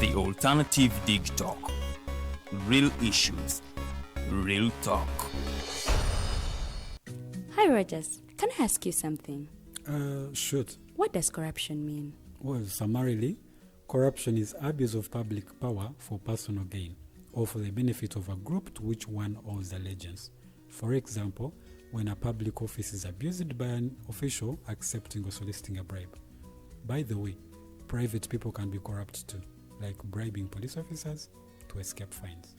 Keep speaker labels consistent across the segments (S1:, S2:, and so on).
S1: The Alternative Dig Talk. Real issues, real talk.
S2: Hi Rogers, can I ask you something?
S3: Shoot.
S2: What does corruption mean?
S3: Well, summarily, corruption is abuse of public power for personal gain or for the benefit of a group to which one owes allegiance. For example, when a public office is abused by an official accepting or soliciting a bribe. By the way, private people can be corrupt too, like bribing police officers to escape fines.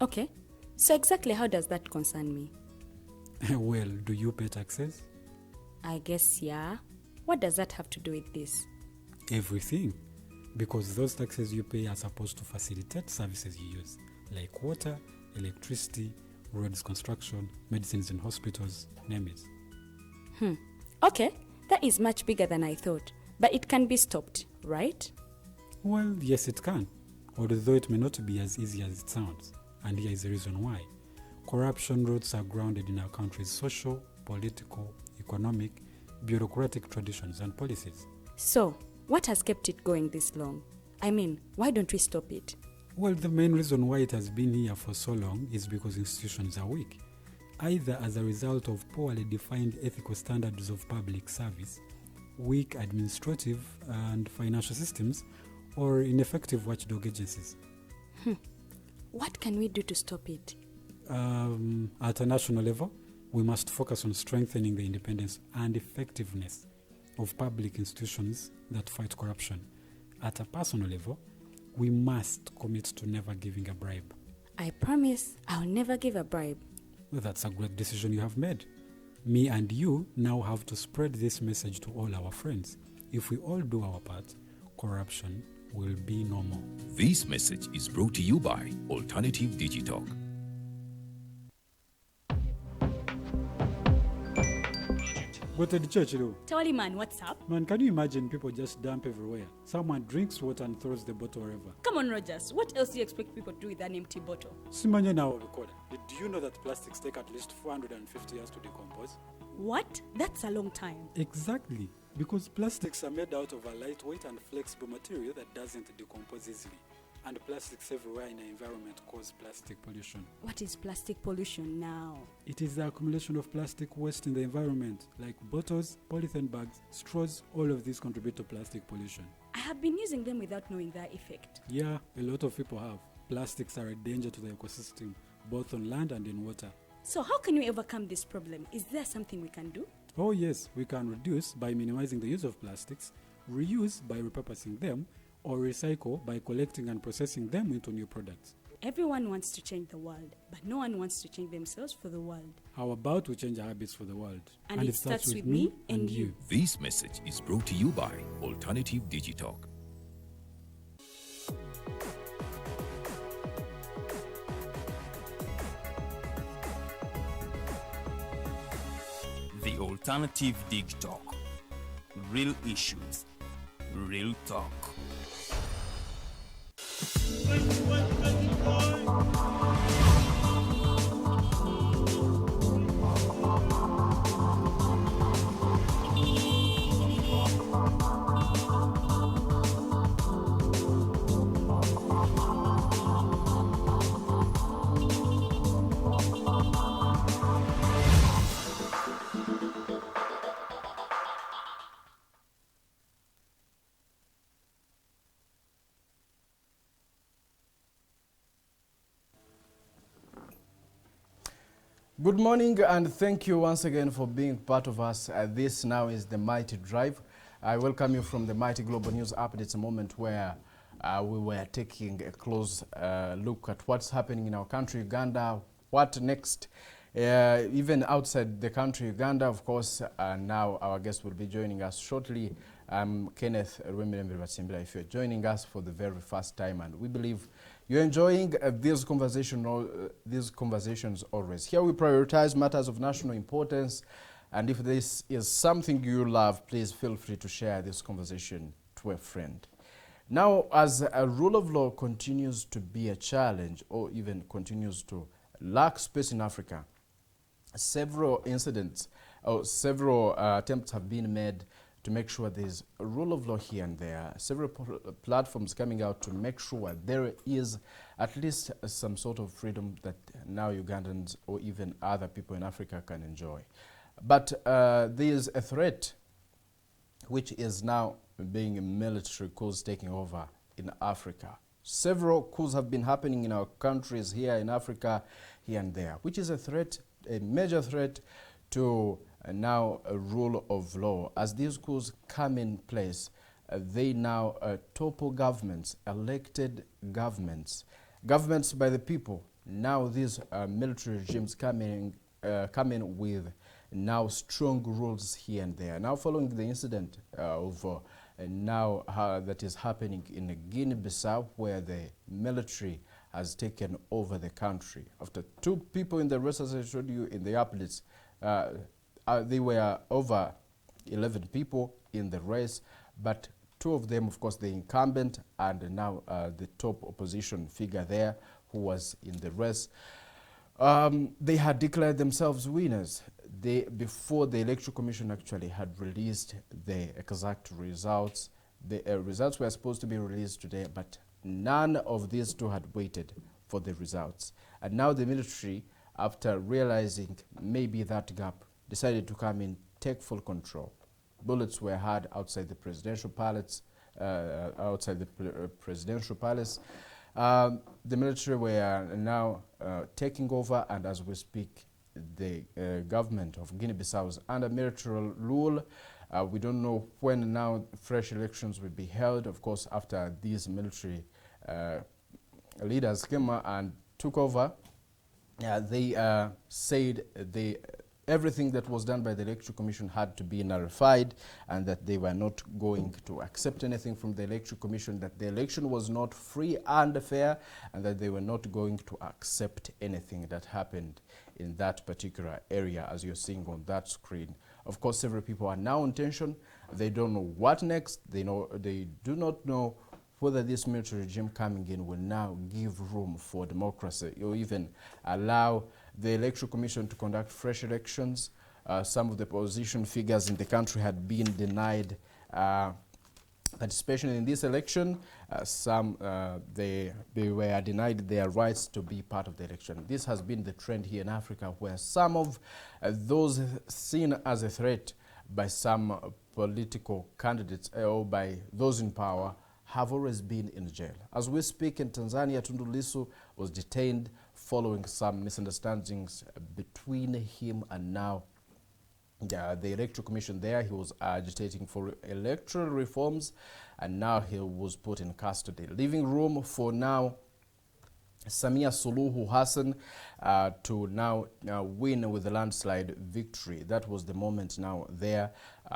S2: Okay. So exactly how does that concern me?
S3: Well, do you pay taxes?
S2: I guess, yeah. What does that have to do with this?
S3: Everything. Because those taxes you pay are supposed to facilitate services you use, like water, electricity, roads construction, medicines in hospitals, name it.
S2: Okay, that is much bigger than I thought. But it can be stopped, right?
S3: Well, yes, it can, although it may not be as easy as it sounds. And here is the reason why. Corruption roots are grounded in our country's social, political, economic, bureaucratic traditions and policies.
S2: So, what has kept it going this long? I mean, why don't we stop it?
S3: Well, the main reason why it has been here for so long is because institutions are weak, either as a result of poorly defined ethical standards of public service, weak administrative and financial systems, or ineffective watchdog agencies.
S2: What can we do to stop it?
S3: At a national level, we must focus on strengthening the independence and effectiveness of public institutions that fight corruption. At a personal level, we must commit to never giving a bribe.
S2: I promise I'll never give a bribe.
S3: Well, that's a great decision you have made. Me and you now have to spread this message to all our friends. If we all do our part, corruption will be no more.
S1: This message is brought to you by Alternative Digital.
S3: Go to the church, though.
S2: Tawali man, what's up?
S3: Man, can you imagine people just dump everywhere? Someone drinks water and throws the bottle wherever.
S2: Come on, Rogers. What else do you expect people to do with an empty bottle?
S3: Simanye now, recorder. Did you know that plastics take at least 450 years to decompose?
S2: What? That's a long time.
S3: Exactly. Because plastics are made out of a lightweight and flexible material that doesn't decompose easily. And plastics everywhere in the environment cause plastic pollution.
S2: What is plastic pollution now?
S3: It is the accumulation of plastic waste in the environment, like bottles, polythene bags, straws. All of these contribute to plastic pollution.
S2: I have been using them without knowing their effect.
S3: Yeah, a lot of people have. Plastics are a danger to the ecosystem, both on land and in water.
S2: So how can we overcome this problem? Is there something we can do?
S3: Oh yes, we can reduce by minimizing the use of plastics, reuse by repurposing them, or recycle by collecting and processing them into new products.
S2: Everyone wants to change the world, but no one wants to change themselves for the world.
S3: How about we change our habits for the world?
S2: And it starts with me and you.
S1: This message is brought to you by Alternative Digital. The Alternative Dig Talk. Real issues, real talk.
S4: Good morning and thank you once again for being part of us. This now is the Mighty Drive. I welcome you from the Mighty Global News Updates, a moment where we were taking a close look at what's happening in our country, Uganda, what next, even outside the country, Uganda, of course. Now our guest will be joining us shortly. I'm Kenneth Rwemirembe. If you're joining us for the very first time, and we believe you're enjoying these conversations always. Here we prioritize matters of national importance, and if this is something you love, please feel free to share this conversation to a friend. Now, as a rule of law continues to be a challenge, or even continues to lack space in Africa, several attempts have been made to make sure there's a rule of law here and there. Several platforms coming out to make sure there is at least some sort of freedom that now Ugandans or even other people in Africa can enjoy. But there's a threat which is now being military coups taking over in Africa. Several coups have been happening in our countries here in Africa, here and there, which is a threat, a major threat to now a rule of law. As these coups come in place, they now topple governments, elected governments, governments by the people. Now these military regimes come in with now strong rules here and there. Now following the incident of that is happening in Guinea-Bissau, where the military has taken over the country. After 2 people in the race, as I showed you in the updates, they were over 11 people in the race, but 2 of them, of course, the incumbent and now the top opposition figure there who was in the race, they had declared themselves winners. Before the Electoral Commission actually had released the exact results. The results were supposed to be released today, but none of these 2 had waited for the results. And now the military, after realizing maybe that gap, decided to come in, take full control. Bullets were heard outside the presidential palace. The military were now taking over, and as we speak, the government of Guinea-Bissau is under military rule. We don't know when now fresh elections will be held. Of course, after these military leaders came and took over, they said everything that was done by the Electoral Commission had to be nullified, and that they were not going to accept anything from the Electoral Commission, that the election was not free and fair, and that they were not going to accept anything that happened in that particular area, as you're seeing on that screen. Of course, several people are now in tension. They don't know what next. They do not know whether this military regime coming in will now give room for democracy or even allow the Electoral Commission to conduct fresh elections. Some of the opposition figures in the country had been denied participation in this election. They were denied their rights to be part of the election. This has been the trend here in Africa, where some of those seen as a threat by some political candidates or by those in power have always been in jail. As we speak in Tanzania, Tundu Lissu was detained following some misunderstandings between him and now the Electoral Commission there. He was agitating for electoral reforms, and now he was put in custody, leaving room for now Samia Suluhu Hassan to now win with a landslide victory. That was the moment now there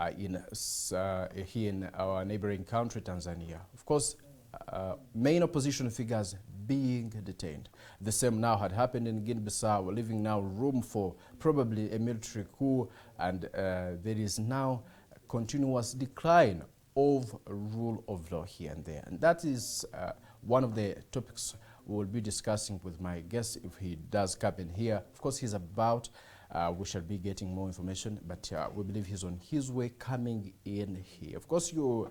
S4: here in our neighboring country, Tanzania. Of course, main opposition figures being detained. The same now had happened in Guinea-Bissau, leaving now room for probably a military coup, and there is now a continuous decline of rule of law here and there. And that is one of the topics we will be discussing with my guest if he does come in here. Of course, he's about, we shall be getting more information, but we believe he's on his way coming in here. Of course, you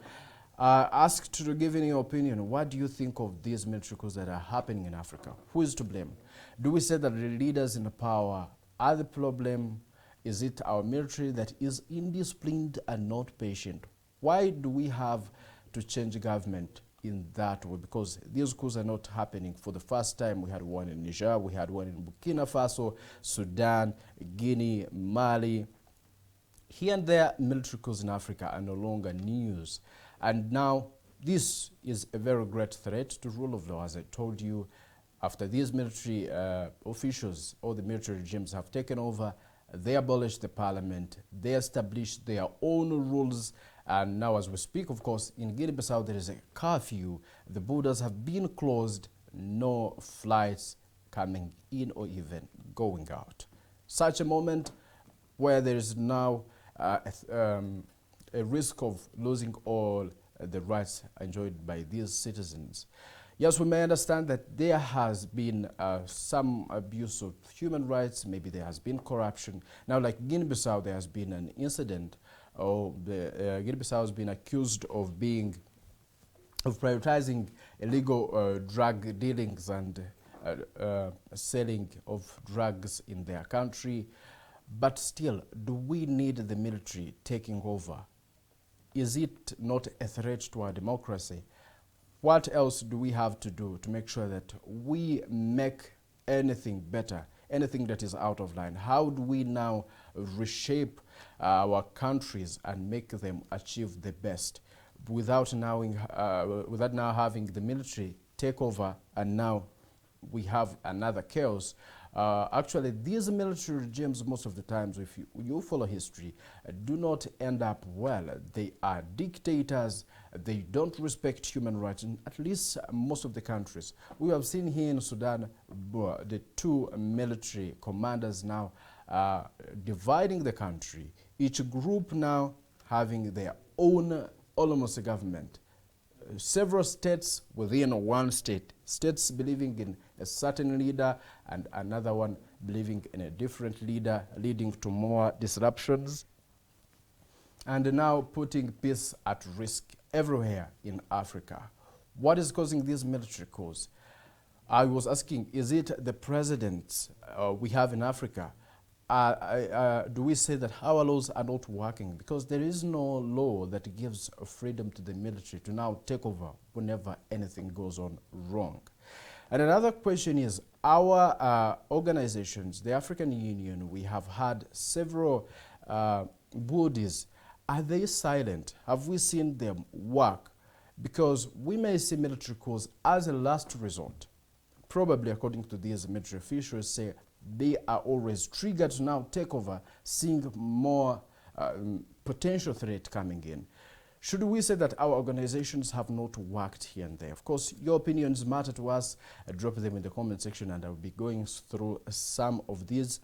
S4: asked to give in your opinion. What do you think of these military coups that are happening in Africa? Who is to blame? Do we say that the leaders in power are the problem? Is it our military that is indisciplined and not patient? Why do we have to change government in that way? Because these coups are not happening for the first time. We had one in Niger, we had one in Burkina Faso, Sudan, Guinea, Mali. Here and there, military coups in Africa are no longer news. And now this is a very great threat to rule of law. As I told you, after these military officials or the military regimes have taken over, they abolished the parliament, they established their own rules. And now as we speak, of course, in Guinea-Bissau there is a curfew. The borders have been closed, no flights coming in or even going out. Such a moment where there is now a risk of losing all the rights enjoyed by these citizens. Yes, we may understand that there has been some abuse of human rights. Maybe there has been corruption. Now, like Guinea-Bissau, there has been an incident Guinea-Bissau has been accused of prioritizing illegal drug dealings and selling of drugs in their country. But still, do we need the military taking over? Is it not a threat to our democracy? What else do we have to do to make sure that we make anything better, anything that is out of line? How do we now reshape our countries and make them achieve the best without now having the military take over, and now we have another chaos? Actually, these military regimes, most of the times, if you follow history, do not end up well. They are dictators. They don't respect human rights in at least most of the countries. We have seen here in Sudan, the two military commanders now dividing the country, each group now having their own almost government. Several states within one state, states believing in a certain leader and another one believing in a different leader, leading to more disruptions, and now putting peace at risk everywhere in Africa. What is causing these military coups? I was asking, is it the presidents we have in Africa? Do we say that our laws are not working? Because there is no law that gives freedom to the military to now take over whenever anything goes on wrong. And another question is, our organizations, the African Union, we have had several bodies. Are they silent? Have we seen them work? Because we may see military coups as a last resort. Probably, according to these military officials, say they are always triggered to now take over, seeing more potential threat coming in. Should we say that our organizations have not worked here and there? Of course, your opinions matter to us. Drop them in the comment section, and I'll be going through some of these,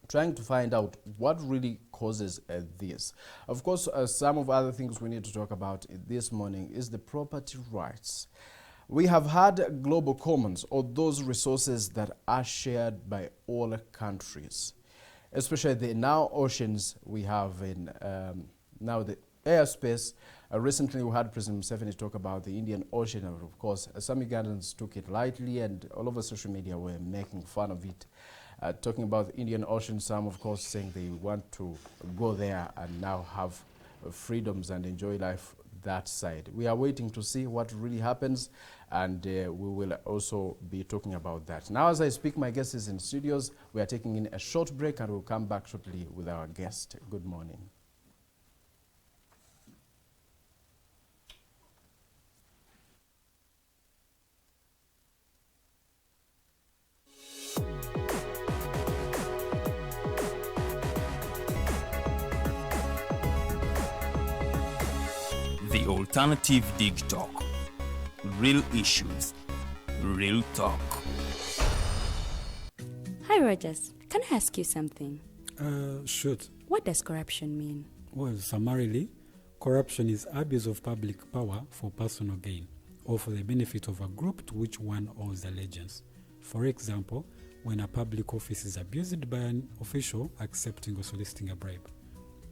S4: trying to find out what really causes this. Of course, some of other things we need to talk about this morning is the property rights. We have had global commons, or those resources that are shared by all countries, especially the now oceans we have in now the airspace. Recently we had President Museveni talk about the Indian Ocean, and of course some Ugandans took it lightly, and all over social media were making fun of it. Talking about the Indian Ocean, some of course saying they want to go there and now have freedoms and enjoy life that side. We are waiting to see what really happens, and we will also be talking about that. Now, as I speak, my guest is in studios. We are taking in a short break, and we'll come back shortly with our guest. Good morning.
S1: The Alternative Dig Talk. Real issues, real talk.
S2: Hi, Rogers. Can I ask you something?
S3: Shoot.
S2: What does corruption mean?
S3: Well, summarily, corruption is abuse of public power for personal gain or for the benefit of a group to which one owes allegiance. For example, when a public office is abused by an official accepting or soliciting a bribe.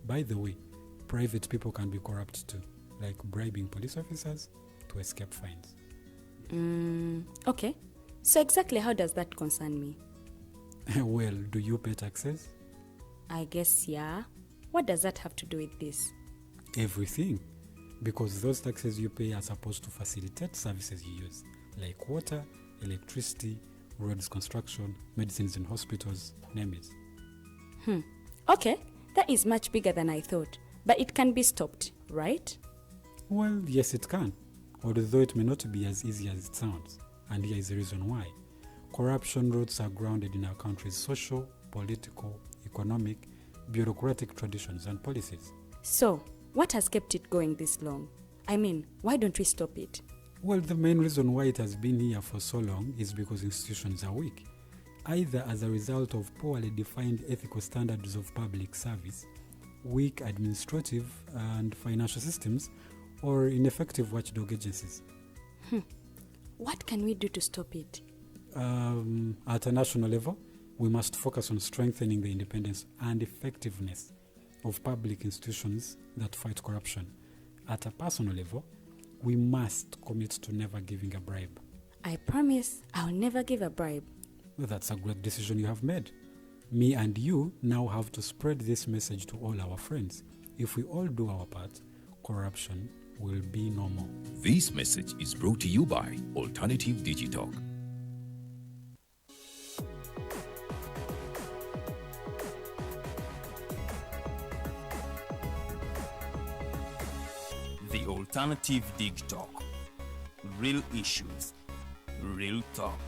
S3: By the way, private people can be corrupt too, like bribing police officers to escape fines.
S2: Okay. So exactly how does that concern me?
S3: Well, do you pay taxes?
S2: I guess, yeah. What does that have to do with this?
S3: Everything. Because those taxes you pay are supposed to facilitate services you use, like water, electricity, roads construction, medicines in hospitals, name it.
S2: Okay, that is much bigger than I thought. But it can be stopped, right?
S3: Well, yes, it can, although it may not be as easy as it sounds. And here is the reason why. Corruption roots are grounded in our country's social, political, economic, bureaucratic traditions and policies.
S2: So, what has kept it going this long? I mean, why don't we stop it?
S3: Well, the main reason why it has been here for so long is because institutions are weak, either as a result of poorly defined ethical standards of public service, weak administrative and financial systems, or ineffective watchdog agencies.
S2: What can we do to stop it?
S3: At a national level, we must focus on strengthening the independence and effectiveness of public institutions that fight corruption. At a personal level, we must commit to never giving a bribe.
S2: I promise I'll never give a bribe.
S3: Well, that's a great decision you have made. Me and you now have to spread this message to all our friends. If we all do our part, corruption will be normal.
S5: This message is brought to you by Alternative Digital.
S1: The Alternative Dig Talk. Real issues, real talk.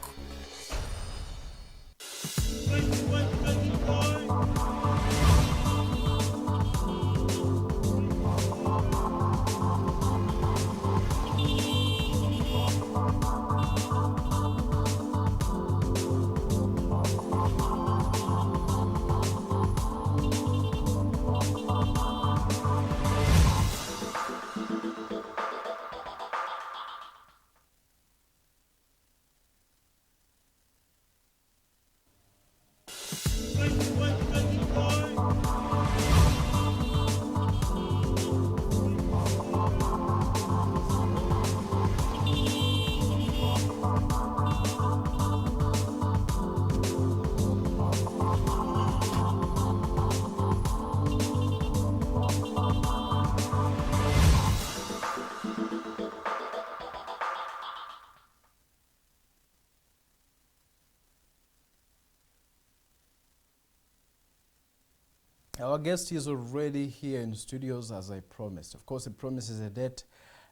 S4: Our guest is already here in studios as I promised. Of course, a promise is a debt.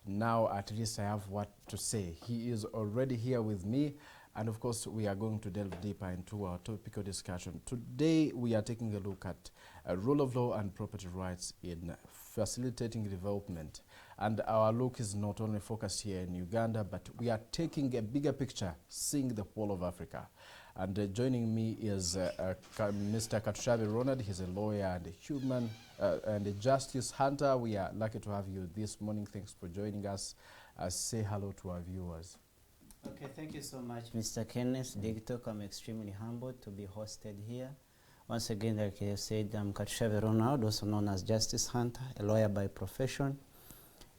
S4: Now at least I have what to say. He is already here with me, and of course we are going to delve deeper into our topical discussion. Today we are taking a look at rule of law and property rights in facilitating development. And our look is not only focused here in Uganda, but we are taking a bigger picture, seeing the whole of Africa. And joining me is Mr. Katushabe Ronald. He's a lawyer and a human and a justice hunter. We are lucky to have you this morning. Thanks for joining us. Say hello to our viewers.
S6: Okay, thank you so much, Mr. Kenneth Digital. I'm extremely humbled to be hosted here. Once again, like I said, I'm Katushabe Ronald, also known as Justice Hunter, a lawyer by profession.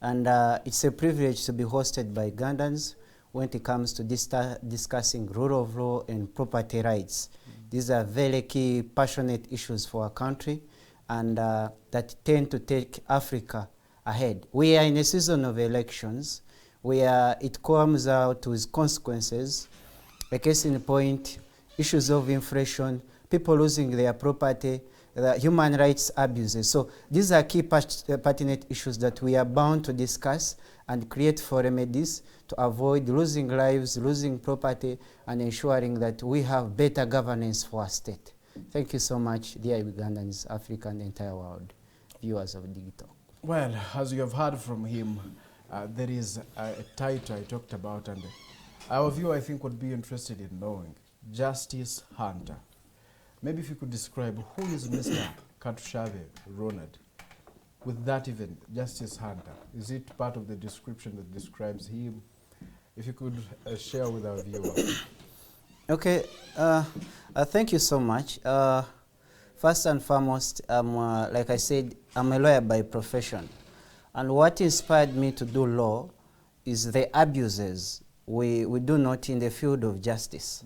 S6: And it's a privilege to be hosted by Ugandans when it comes to discussing rule of law and property rights. These are very key, passionate issues for our country, and that tend to take Africa ahead. We are in a season of elections where it comes out with consequences. A case in point, issues of inflation, people losing their property, the human rights abuses. So these are key pertinent issues that we are bound to discuss and create for remedies to avoid losing lives, losing property, and ensuring that we have better governance for our state. Thank you so much, dear Ugandans, Africa, and the entire world, viewers of Digital.
S4: Well, as you have heard from him, there is a title I talked about, and our viewer, I think, would be interested in knowing. Justice Hunter. Maybe if you could describe who is Mr. Katushabe Ronald. With that even, Justice Hunter, is it part of the description that describes him? If you could share with our viewers.
S6: Okay, thank you so much. First and foremost, like I said, I'm a lawyer by profession. And what inspired me to do law is the abuses we do not in the field of justice.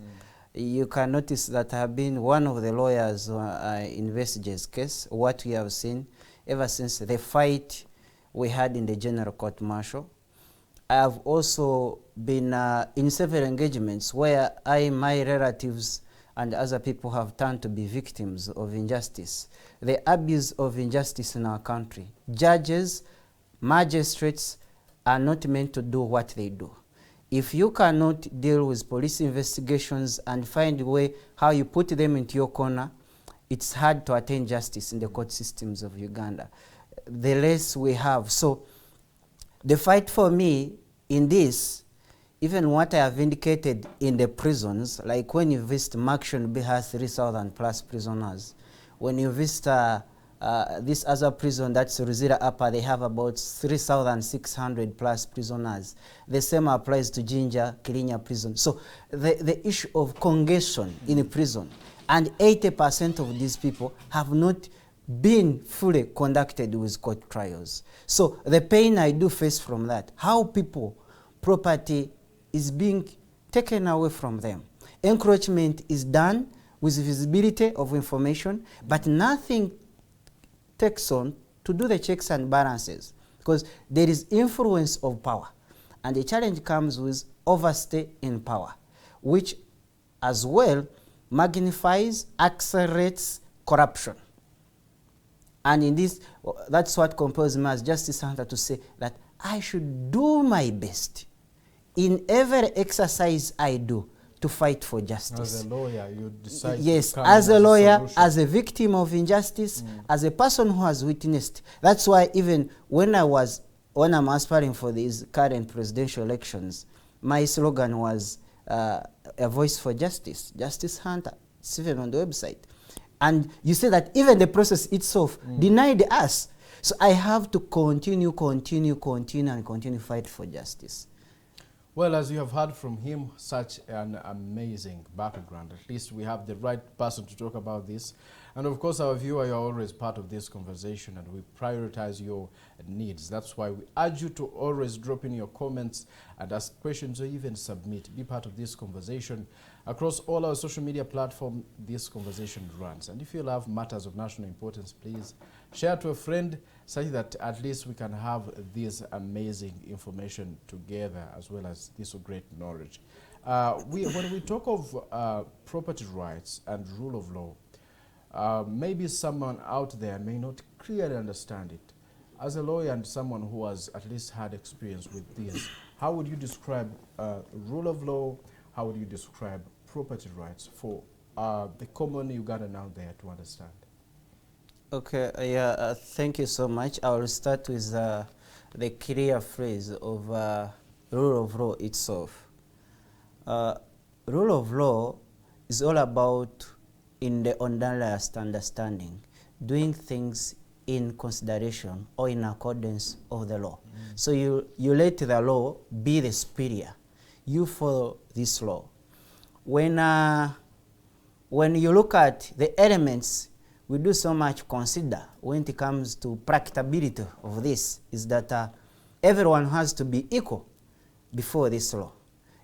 S6: You can notice that I have been one of the lawyers in Vestige's case, what we have seen ever since the fight we had in the General Court Martial. I have also been in several engagements where my relatives and other people have turned to be victims of injustice. The abuse of injustice in our country. Judges, magistrates are not meant to do what they do. If you cannot deal with police investigations and find a way how you put them into your corner, it's hard to attain justice in the court systems of Uganda. The less we have. So the fight for me in this, even what I have indicated in the prisons, like when you visit Makshon has 3,000 plus prisoners. When you visit this other prison, that's Ruzira Upper, they have about 3,600 plus prisoners. The same applies to Jinja, Kilinya prison. So the issue of congestion in a prison, and 80% of these people have not been fully conducted with court trials. So the pain I do face from that, how people, property is being taken away from them. Encroachment is done with visibility of information, but nothing takes on to do the checks and balances, because there is influence of power. And the challenge comes with overstay in power, which as well magnifies, accelerates corruption. And in this, that's what compels me as justice hunter to say that I should do my best in every exercise I do to fight for justice.
S4: As a lawyer, you decide.
S6: Yes,
S4: to come
S6: as a lawyer,
S4: solution.
S6: as a victim of injustice, as a person who has witnessed. That's why even when I'm aspiring for these current presidential elections, my slogan was a voice for justice, justice hunter. It's even on the website. And you say that even the process itself denied us. So I have to continue to fight for justice.
S4: Well, as you have heard from him, such an amazing background. At least we have the right person to talk about this. And of course, our viewer, you're always part of this conversation, and we prioritize your needs. That's why we urge you to always drop in your comments and ask questions or even submit. Be part of this conversation. Across all our social media platforms, this conversation runs. And if you love matters of national importance, please share to a friend, such that at least we can have this amazing information together, as well as this great knowledge. When we talk of property rights and rule of law, maybe someone out there may not clearly understand it. As a lawyer and someone who has at least had experience with this, how would you describe rule of law? How would you describe property rights for the common Ugandan out there to understand?
S6: Okay, thank you so much. I will start with the clear phrase of rule of law itself. Rule of law is all about, in the unbalanced understanding, doing things in consideration or in accordance of the law. So you let the law be the superior. You follow this law. When you look at the elements we do so much consider when it comes to practicability of this, is that everyone has to be equal before this law.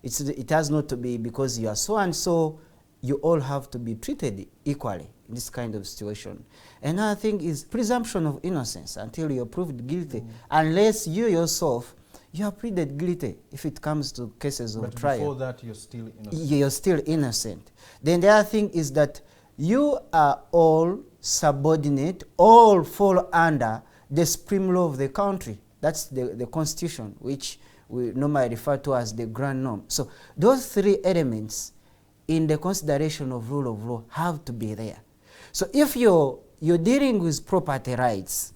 S6: It has not to be because you are so and so, you all have to be treated equally in this kind of situation. Another thing is presumption of innocence until you're proved guilty, unless you yourself, you are pleaded guilty if it comes to cases of trial.
S4: Before that, you're still innocent.
S6: You're still innocent. Then the other thing is that you are all subordinate, all fall under the supreme law of the country. That's the constitution, which we normally refer to as the grand norm. So those three elements in the consideration of rule of law have to be there. So if you're dealing with property rights,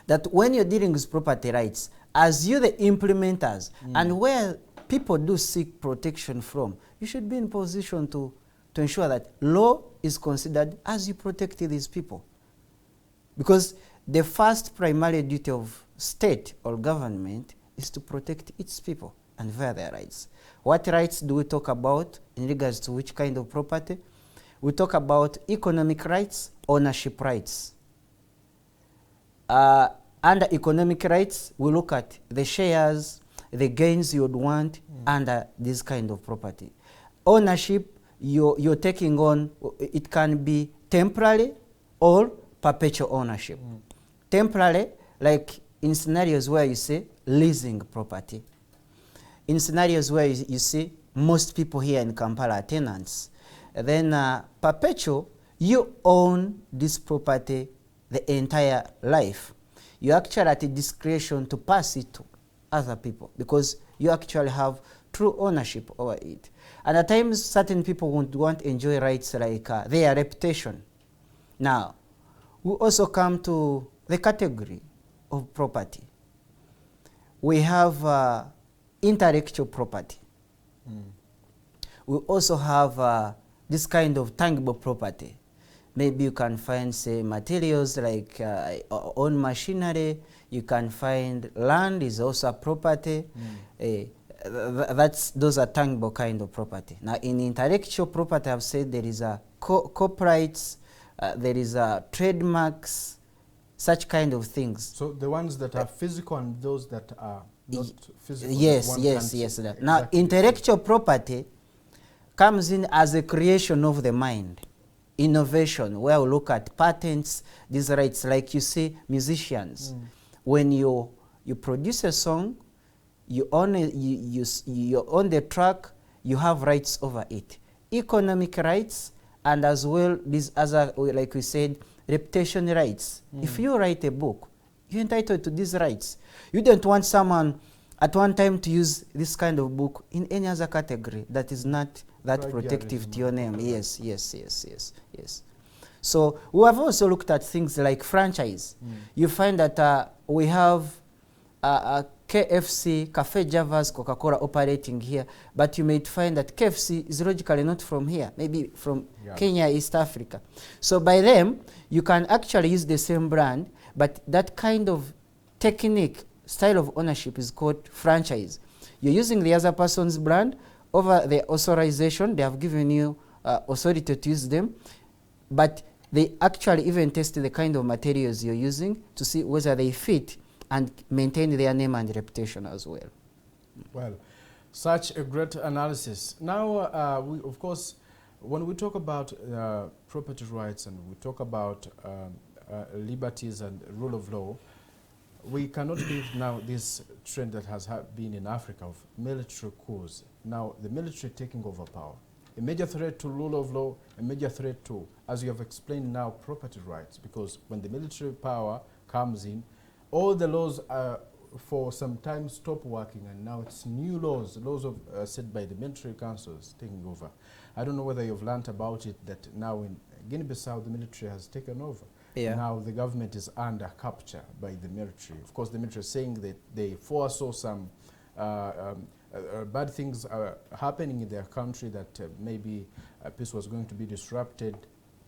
S6: that when you're dealing with property rights, as you the implementers, and where people do seek protection from, you should be in position to ensure that law is considered as you protect these people. Because the first primary duty of state or government is to protect its people and their rights. What rights do we talk about in regards to which kind of property? We talk about economic rights, ownership rights. Under economic rights, we look at the shares, the gains you would want under this kind of property. Ownership, you're taking on, it can be temporary or perpetual ownership. Temporary, like in scenarios where you say leasing property. In scenarios where you see most people here in Kampala are tenants. Then perpetual, you own this property the entire life. You actually at a discretion to pass it to other people because you actually have true ownership over it. And at times, certain people want to enjoy rights like their reputation. Now, we also come to the category of property. We have intellectual property. We also have this kind of tangible property. Maybe you can find, say, materials like own machinery. You can find land is also a property. Those are tangible kind of property. Now, in intellectual property, I've said there is a copyrights, there is trademarks, such kind of things.
S4: So the ones that are physical and those that are not physical.
S6: Yes,
S4: one
S6: yes,
S4: can't
S6: yes.
S4: see.
S6: Now,
S4: Exactly.
S6: intellectual property comes in as a creation of the mind. Innovation, where we look at patents, these rights, like you see musicians. When you produce a song, you own, you own the track, you have rights over it. Economic rights, and as well these other, like we said, reputation rights. If you write a book, you're entitled to these rights. You don't want someone at one time to use this kind of book in any other category that is not that protective to your name. Yes, yes, yes, yes, yes. So we have also looked at things like franchise. You find that we have KFC, Cafe Java's, Coca-Cola operating here, but you may find that KFC is logically not from here, maybe from Kenya, East Africa. So by them, you can actually use the same brand, but that kind of technique, style of ownership is called franchise. You're using the other person's brand over the authorization. They have given you authority to use them, but they actually even test the kind of materials you're using to see whether they fit and maintain their name and reputation as well.
S4: Well, such a great analysis. Now, we, of course, when we talk about property rights and we talk about liberties and rule of law, we cannot leave now this trend that has been in Africa of military coups. Now, the military taking over power. A major threat to rule of law, a major threat to, as you have explained now, property rights, because when the military power comes in, all the laws for some time stop working, and now it's new laws of, set by the military councils taking over. I don't know whether you've learnt about it, that now in Guinea-Bissau the military has taken over.
S6: Yeah.
S4: Now the government is under capture by the military. Of course, the military is saying that they foresaw some bad things happening in their country, that maybe peace was going to be disrupted.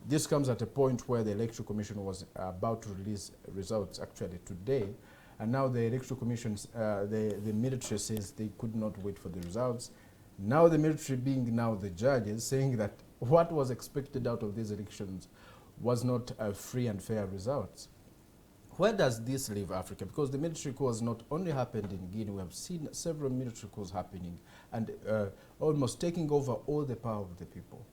S4: This comes at a point where the Electoral Commission was about to release results actually today, and now the Electoral Commission, the military says they could not wait for the results. Now the military, being now the judges, saying that what was expected out of these elections was not free and fair results. Where does this leave Africa? Because the military coup has not only happened in Guinea, we have seen several military coups happening and almost taking over all the power of the people.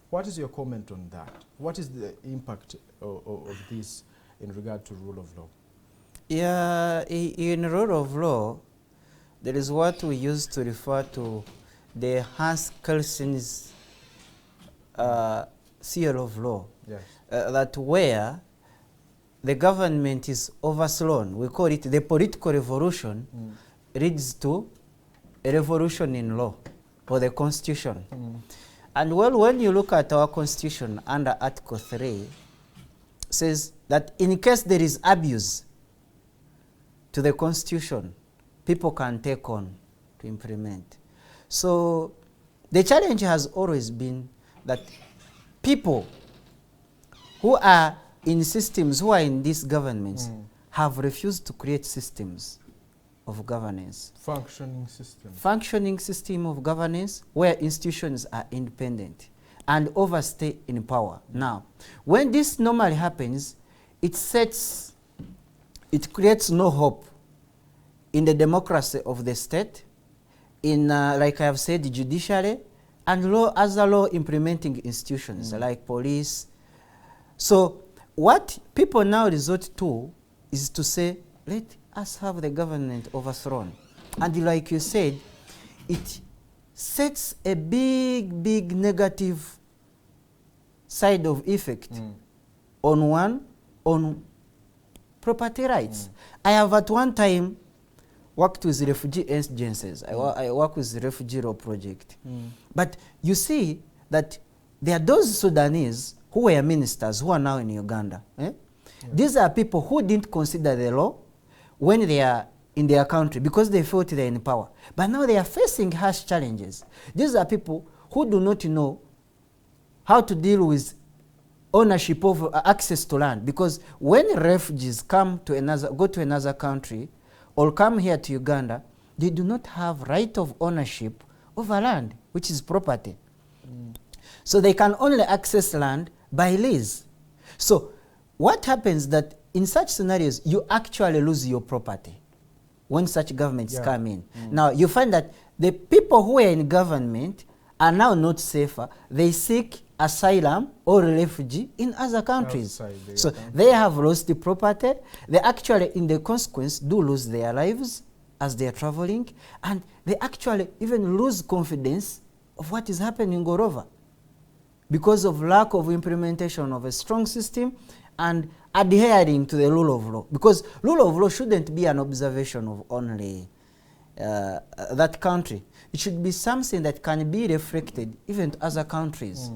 S4: What is your comment on that? What is the impact of this in regard to rule of law?
S6: Yeah, in rule of law, there is what we used to refer to the Hans Kelsen's seal of law.
S4: Yes.
S6: That where the government is overthrown, we call it the political revolution, leads to a revolution in law or the constitution. And well, when you look at our constitution under Article 3, says that in case there is abuse to the constitution, people can take on to implement. So the challenge has always been that people who are in systems, who are in these governments, have refused to create systems of governance.
S4: Functioning system.
S6: Functioning system of governance where institutions are independent and overstay in power. Now, when this normally happens, it creates no hope in the democracy of the state, in, like I have said, the judiciary, and other law implementing institutions like police. So what people now resort to is to say, let us have the government overthrown. And like you said, it sets a big, big negative side of effect on property rights. I have at one time worked with refugee agencies. I work with the refugee law project. But you see that there are those Sudanese who were ministers who are now in Uganda. These are people who didn't consider the law when they are in their country because they felt they are in power. But now they are facing harsh challenges. These are people who do not know how to deal with ownership of access to land, because when refugees go to another country or come here to Uganda, they do not have right of ownership over land, which is property. So they can only access land by lease. So what happens that in such scenarios, you actually lose your property when such governments come in. Now, you find that the people who are in government are now not safer. They seek asylum or refugee in other countries. So they have lost the property. They actually, in the consequence, do lose their lives as they are traveling, and they actually even lose confidence of what is happening all over because of lack of implementation of a strong system and adhering to the rule of law. Because rule of law shouldn't be an observation of only that country. It should be something that can be reflected even to other countries,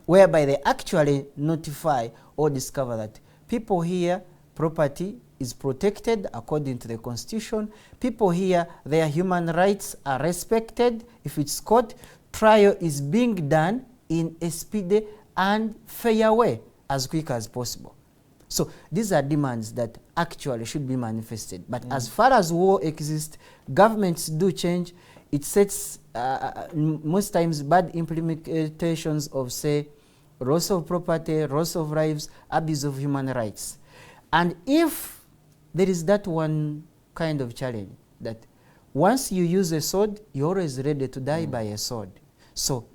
S6: whereby they actually notify or discover that people here, property is protected according to the constitution. People here, their human rights are respected. If it's court, trial is being done in a speedy and fair way, as quick as possible. So these are demands that actually should be manifested. But as far as war exists, governments do change. It sets most times bad implementations of, say, loss of property, loss of lives, abuse of human rights. And if there is that one kind of challenge, that once you use a sword, you're always ready to die by a sword. So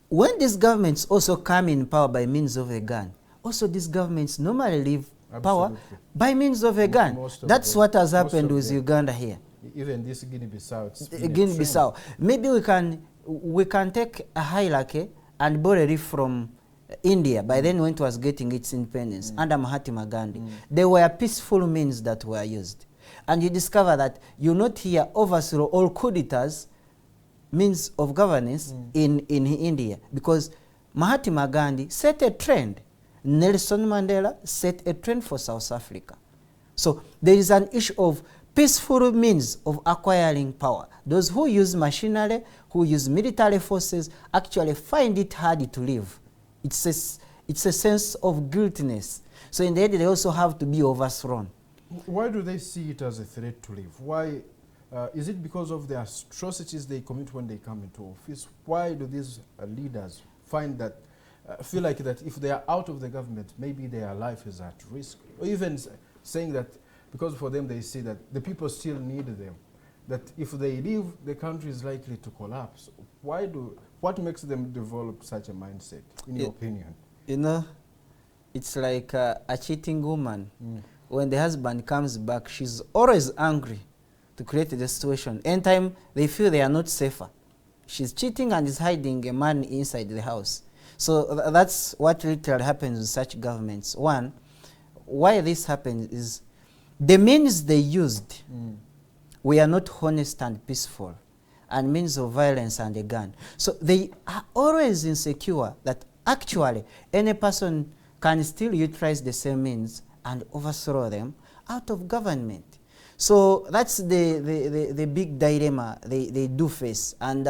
S6: when these governments also come in power by means of a gun, also these governments normally leave power by means of a gun. That's what has happened with Uganda here.
S4: Even this Guinea-Bissau.
S6: Guinea-Bissau. Maybe we can take a hierarchy and borrow it from India, by then when it was getting its independence, under Mahatma Gandhi. There were peaceful means that were used. And you discover that you not hear overthrow all coup d'etats means of governance in India, because Mahatma Gandhi set a trend. Nelson Mandela set a trend for South Africa. So there is an issue of peaceful means of acquiring power. Those who use machinery, who use military forces, actually find it hard to live. It's a sense of guiltiness. So in the end, they also have to be overthrown.
S4: Why do they see it as a threat to live? Why? Is it because of the atrocities they commit when they come into office? Why do these leaders find that, feel like that if they are out of the government, maybe their life is at risk? Or even saying that because for them they see that the people still need them, that if they leave, the country is likely to collapse. What makes them develop such a mindset, in your opinion?
S6: You know, it's like a cheating woman. When the husband comes back, she's always angry to create the situation. Anytime they feel they are not safer, she's cheating and is hiding a man inside the house. So that's what literally happens with such governments. One, why this happens is the means they used were not honest and peaceful, and means of violence and a gun. So they are always insecure that actually any person can still utilize the same means and overthrow them out of government. So that's the big dilemma they do face. And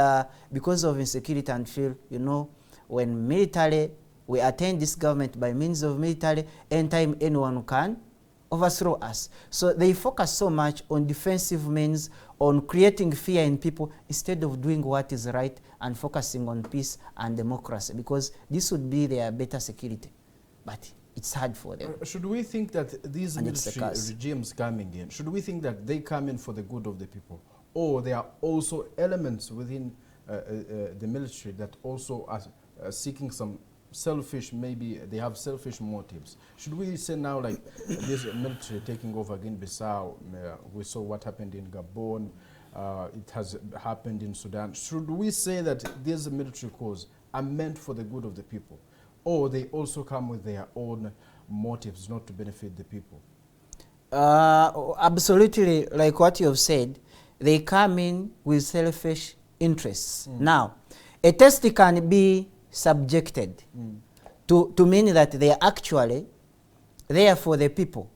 S6: because of insecurity and fear, you know, when military, we attain this government by means of military, anytime anyone can overthrow us. So they focus so much on defensive means, on creating fear in people, instead of doing what is right and focusing on peace and democracy, because this would be their better security. But it's hard for them.
S4: Should we think that these military regimes coming in, should we think that they come in for the good of the people? Or there are also elements within the military that also are seeking some selfish, maybe they have selfish motives? Should we say now, like this military taking over Guinea-Bissau, we saw what happened in Gabon, it has happened in Sudan. Should we say that these military coups are meant for the good of the people, or they also come with their own motives not to benefit the people?
S6: Absolutely, like what you have said, they come in with selfish interests. Now, a test can be subjected to mean that they are actually there for the people.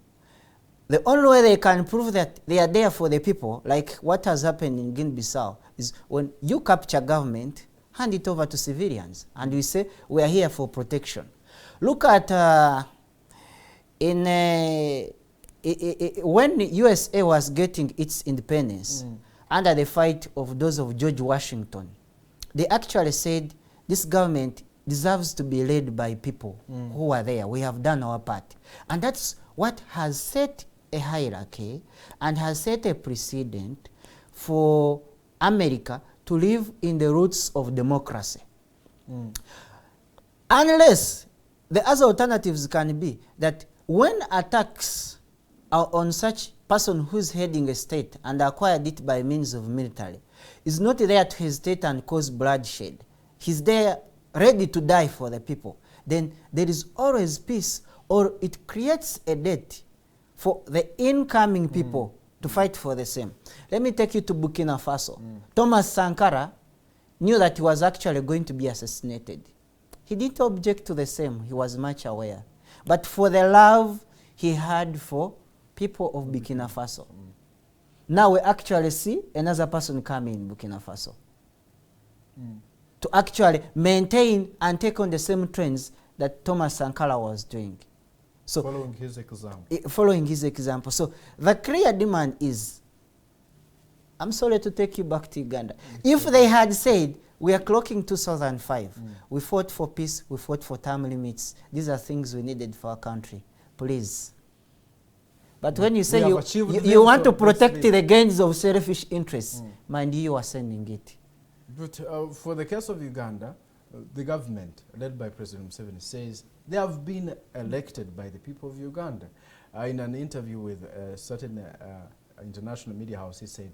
S6: The only way they can prove that they are there for the people, like what has happened in Guinea-Bissau, is when you capture government, hand it over to civilians, and we say we are here for protection. Look at when USA was getting its independence under the fight of those of George Washington, they actually said this government deserves to be led by people who are there. We have done our part. And that's what has set a hierarchy and has set a precedent for America to live in the roots of democracy. Unless the other alternatives can be that when attacks are on such person who's heading a state and acquired it by means of military, is not there to hesitate and cause bloodshed. He's there ready to die for the people. Then there is always peace, or it creates a debt for the incoming people to fight for the same. Let me take you to Burkina Faso. Thomas Sankara knew that he was actually going to be assassinated. He didn't object to the same. He was much aware. But for the love he had for people of Burkina Faso. Now we actually see another person coming in Burkina Faso to actually maintain and take on the same trends that Thomas Sankara was doing. So
S4: Following his example.
S6: Following his example. So the clear demand is, I'm sorry to take you back to Uganda. If they had said, we are clocking 2005, we fought for peace, we fought for term limits, these are things we needed for our country, please. But when you say you want to protect the gains of selfish interests, mind you are sending it.
S4: But for the case of Uganda, the government, led by President Museveni, says they have been elected by the people of Uganda. In an interview with a certain international media house, he said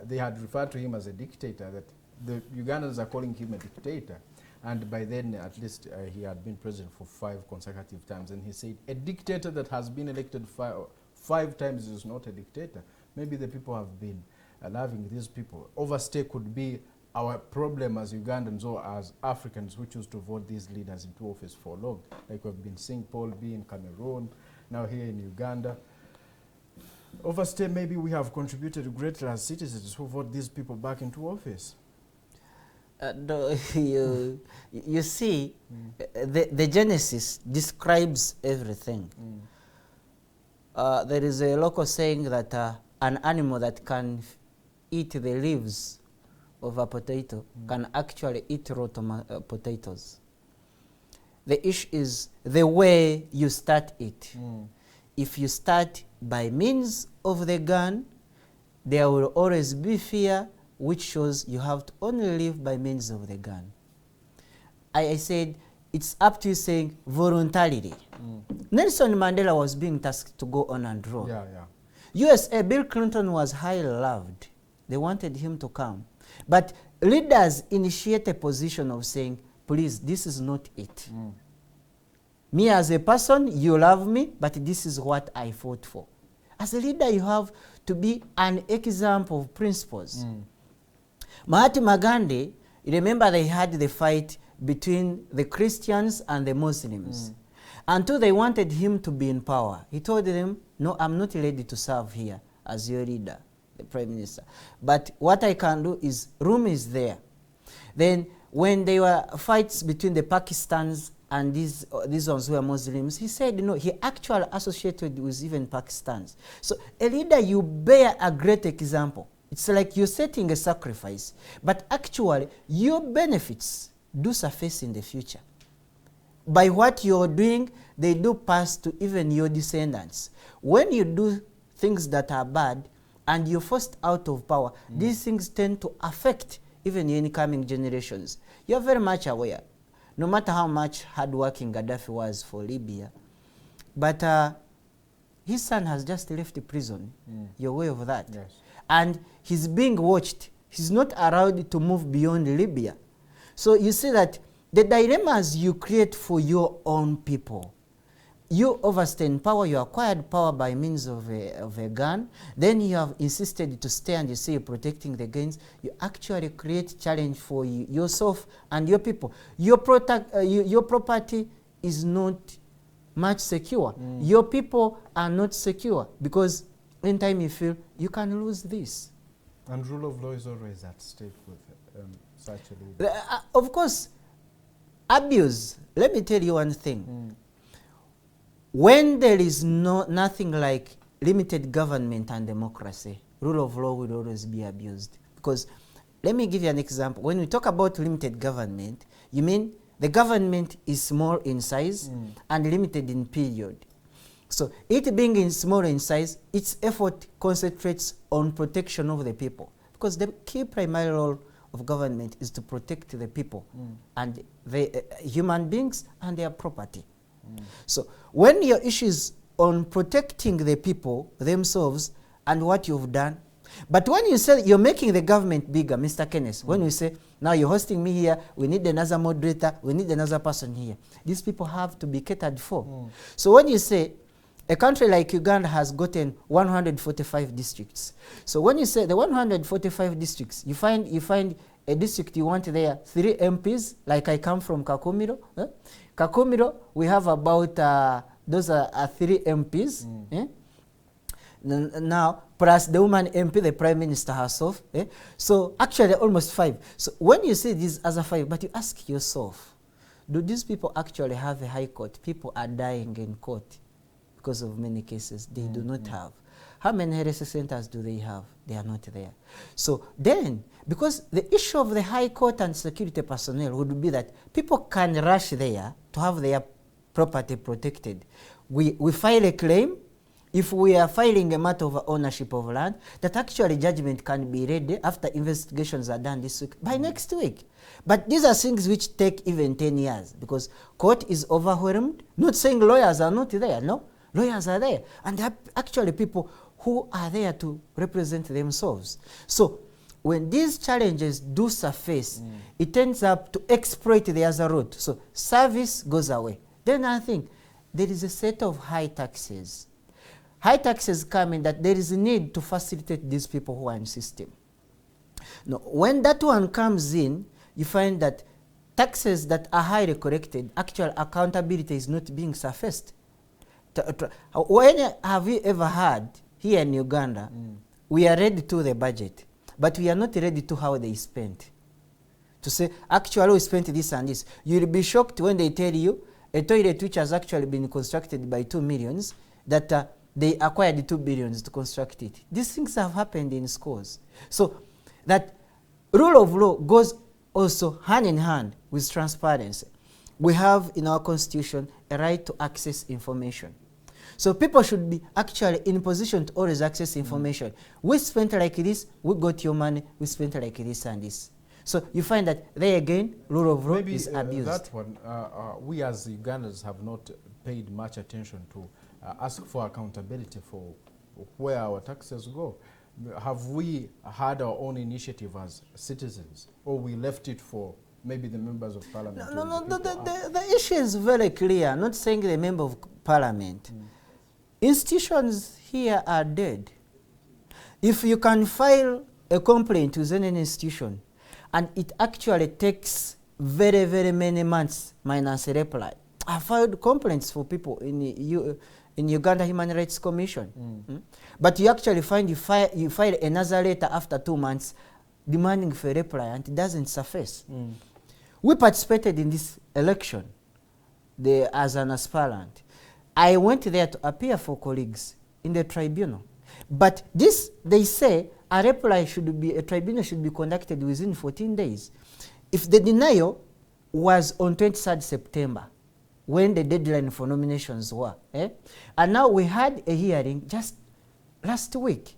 S4: they had referred to him as a dictator, that the Ugandans are calling him a dictator. And by then, at least, he had been president for 5 consecutive times. And he said, a dictator that has been elected five times is not a dictator. Maybe the people have been loving these people. Overstay could be our problem as Ugandans or as Africans who choose to vote these leaders into office for long. Like we've been seeing Paul B in Cameroon, now here in Uganda. Overstay, maybe we have contributed greatly as citizens who vote these people back into office.
S6: You see, the Genesis describes everything. There is a local saying that an animal that can eat the leaves of a potato can actually eat raw potatoes. The issue is the way you start it. If you start by means of the gun, there will always be fear, which shows you have to only live by means of the gun. I said, it's up to you saying voluntarily. Nelson Mandela was being tasked to go on and roll. USA, Bill Clinton was highly loved. They wanted him to come. But leaders initiate a position of saying, please, this is not it. Me as a person, you love me, but this is what I fought for. As a leader, you have to be an example of principles. Mahatma Gandhi, remember they had the fight between the Christians and the Muslims. Until they wanted him to be in power. He told them, no, I'm not ready to serve here as your leader, the Prime Minister. But what I can do is, room is there. Then when there were fights between the Pakistans and these ones who are Muslims, he said, no, he actually associated with even Pakistans. So a leader, you bear a great example. It's like you're setting a sacrifice, but actually your benefits do surface in the future. By what you're doing, they do pass to even your descendants. When you do things that are bad and you're forced out of power, these things tend to affect even your incoming generations. You're very much aware, no matter how much hardworking Gaddafi was for Libya, but his son has just left the prison. You're aware of that.
S4: Yes.
S6: And he's being watched. He's not allowed to move beyond Libya. So you see that the dilemmas you create for your own people, you overstay power, you acquired power by means of a gun, then you have insisted to stay and you say you're protecting the gains, you actually create challenge for yourself and your people. Your property is not much secure. Your people are not secure because in time you feel you can lose this.
S4: And rule of law is always at stake with such a leader.
S6: Of course, abuse. Let me tell you one thing. When there is nothing like limited government and democracy, rule of law will always be abused. Because let me give you an example. When we talk about limited government, you mean the government is small in size and limited in period. So it being in small in size, its effort concentrates on protection of the people, because the key primary role of government is to protect the people and the human beings and their property. So when your issue is on protecting the people themselves and what you've done, but when you say you're making the government bigger, Mr. Kenneth, when you say, now you're hosting me here, we need another moderator, we need another person here, these people have to be catered for. So when you say, a country like Uganda has gotten 145 districts. So when you say the 145 districts, you find a district you want there, 3 MPs, like I come from Kakumiro. Kakumiro, we have about, those are 3 MPs. Now, plus the woman MP, the Prime Minister herself. So actually almost 5. So when you see these other 5, but you ask yourself, do these people actually have a high court? People are dying in court because of many cases. They do not have. How many health centers do they have? They are not there. So then, because the issue of the high court and security personnel would be that people can rush there to have their property protected. We file a claim. If we are filing a matter of ownership of land, that actually judgment can be ready after investigations are done this week, by next week. But these are things which take even 10 years, because court is overwhelmed. Not saying lawyers are not there, no. Lawyers are there, and they are actually people who are there to represent themselves. So when these challenges do surface, it ends up to exploit the other route. So service goes away. Then I think there is a set of high taxes. High taxes come in that there is a need to facilitate these people who are in system. Now, when that one comes in, you find that taxes that are highly collected, actual accountability is not being surfaced. When have you ever heard here in Uganda, we are ready to the budget, but we are not ready to how they spent? To say, actually we spent this and this. You'll be shocked when they tell you a toilet which has actually been constructed by 2 million, that they acquired 2 billion to construct it. These things have happened in schools. So that rule of law goes also hand in hand with transparency. We have in our constitution a right to access information. So people should be actually in position to always access information. We spent like this, we got your money, we spent like this and this. So you find that there again, rule of law is abused.
S4: That one, we as Ugandans have not paid much attention to ask for accountability for where our taxes go. Have we had our own initiative as citizens, or we left it for maybe the members of parliament?
S6: No, the issue is very clear. I'm not saying the member of parliament. Institutions here are dead. If you can file a complaint with any institution, and it actually takes very, very many months minus a reply. I filed complaints for people in Uganda Human Rights Commission. But you actually find you file another letter after 2 months demanding for a reply, and it doesn't surface. We participated in this election as an aspirant. I went there to appear for colleagues in the tribunal. But this, they say, a tribunal should be conducted within 14 days. If the denial was on 23rd September, when the deadline for nominations were, and now we had a hearing just last week.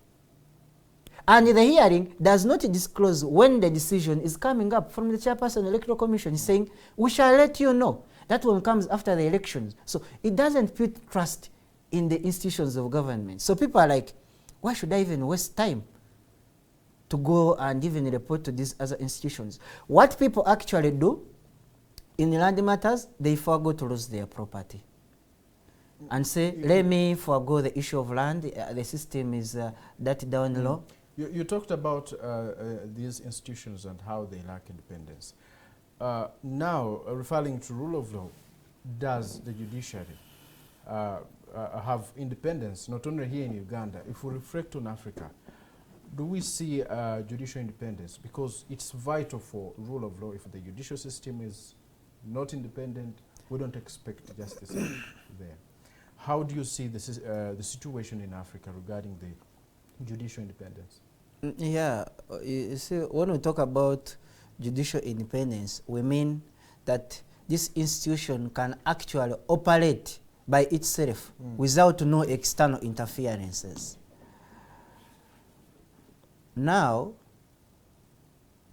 S6: And the hearing does not disclose when the decision is coming up from the Chairperson Electoral Commission, saying, we shall let you know. That one comes after the elections. So it doesn't put trust in the institutions of government. So people are like, why should I even waste time to go and even report to these other institutions? What people actually do in land matters, they forego to lose their property and say, let me forego the issue of land. The system is that down low.
S4: You talked about these institutions and how they lack independence. Now, referring to rule of law, does the judiciary have independence, not only here in Uganda? If we reflect on Africa, do we see judicial independence? Because it's vital for rule of law. If the judicial system is not independent, we don't expect justice there. How do you see the situation in Africa regarding the judicial independence?
S6: Yeah, you see, when we talk about judicial independence, we mean that this institution can actually operate by itself without no external interferences. Now,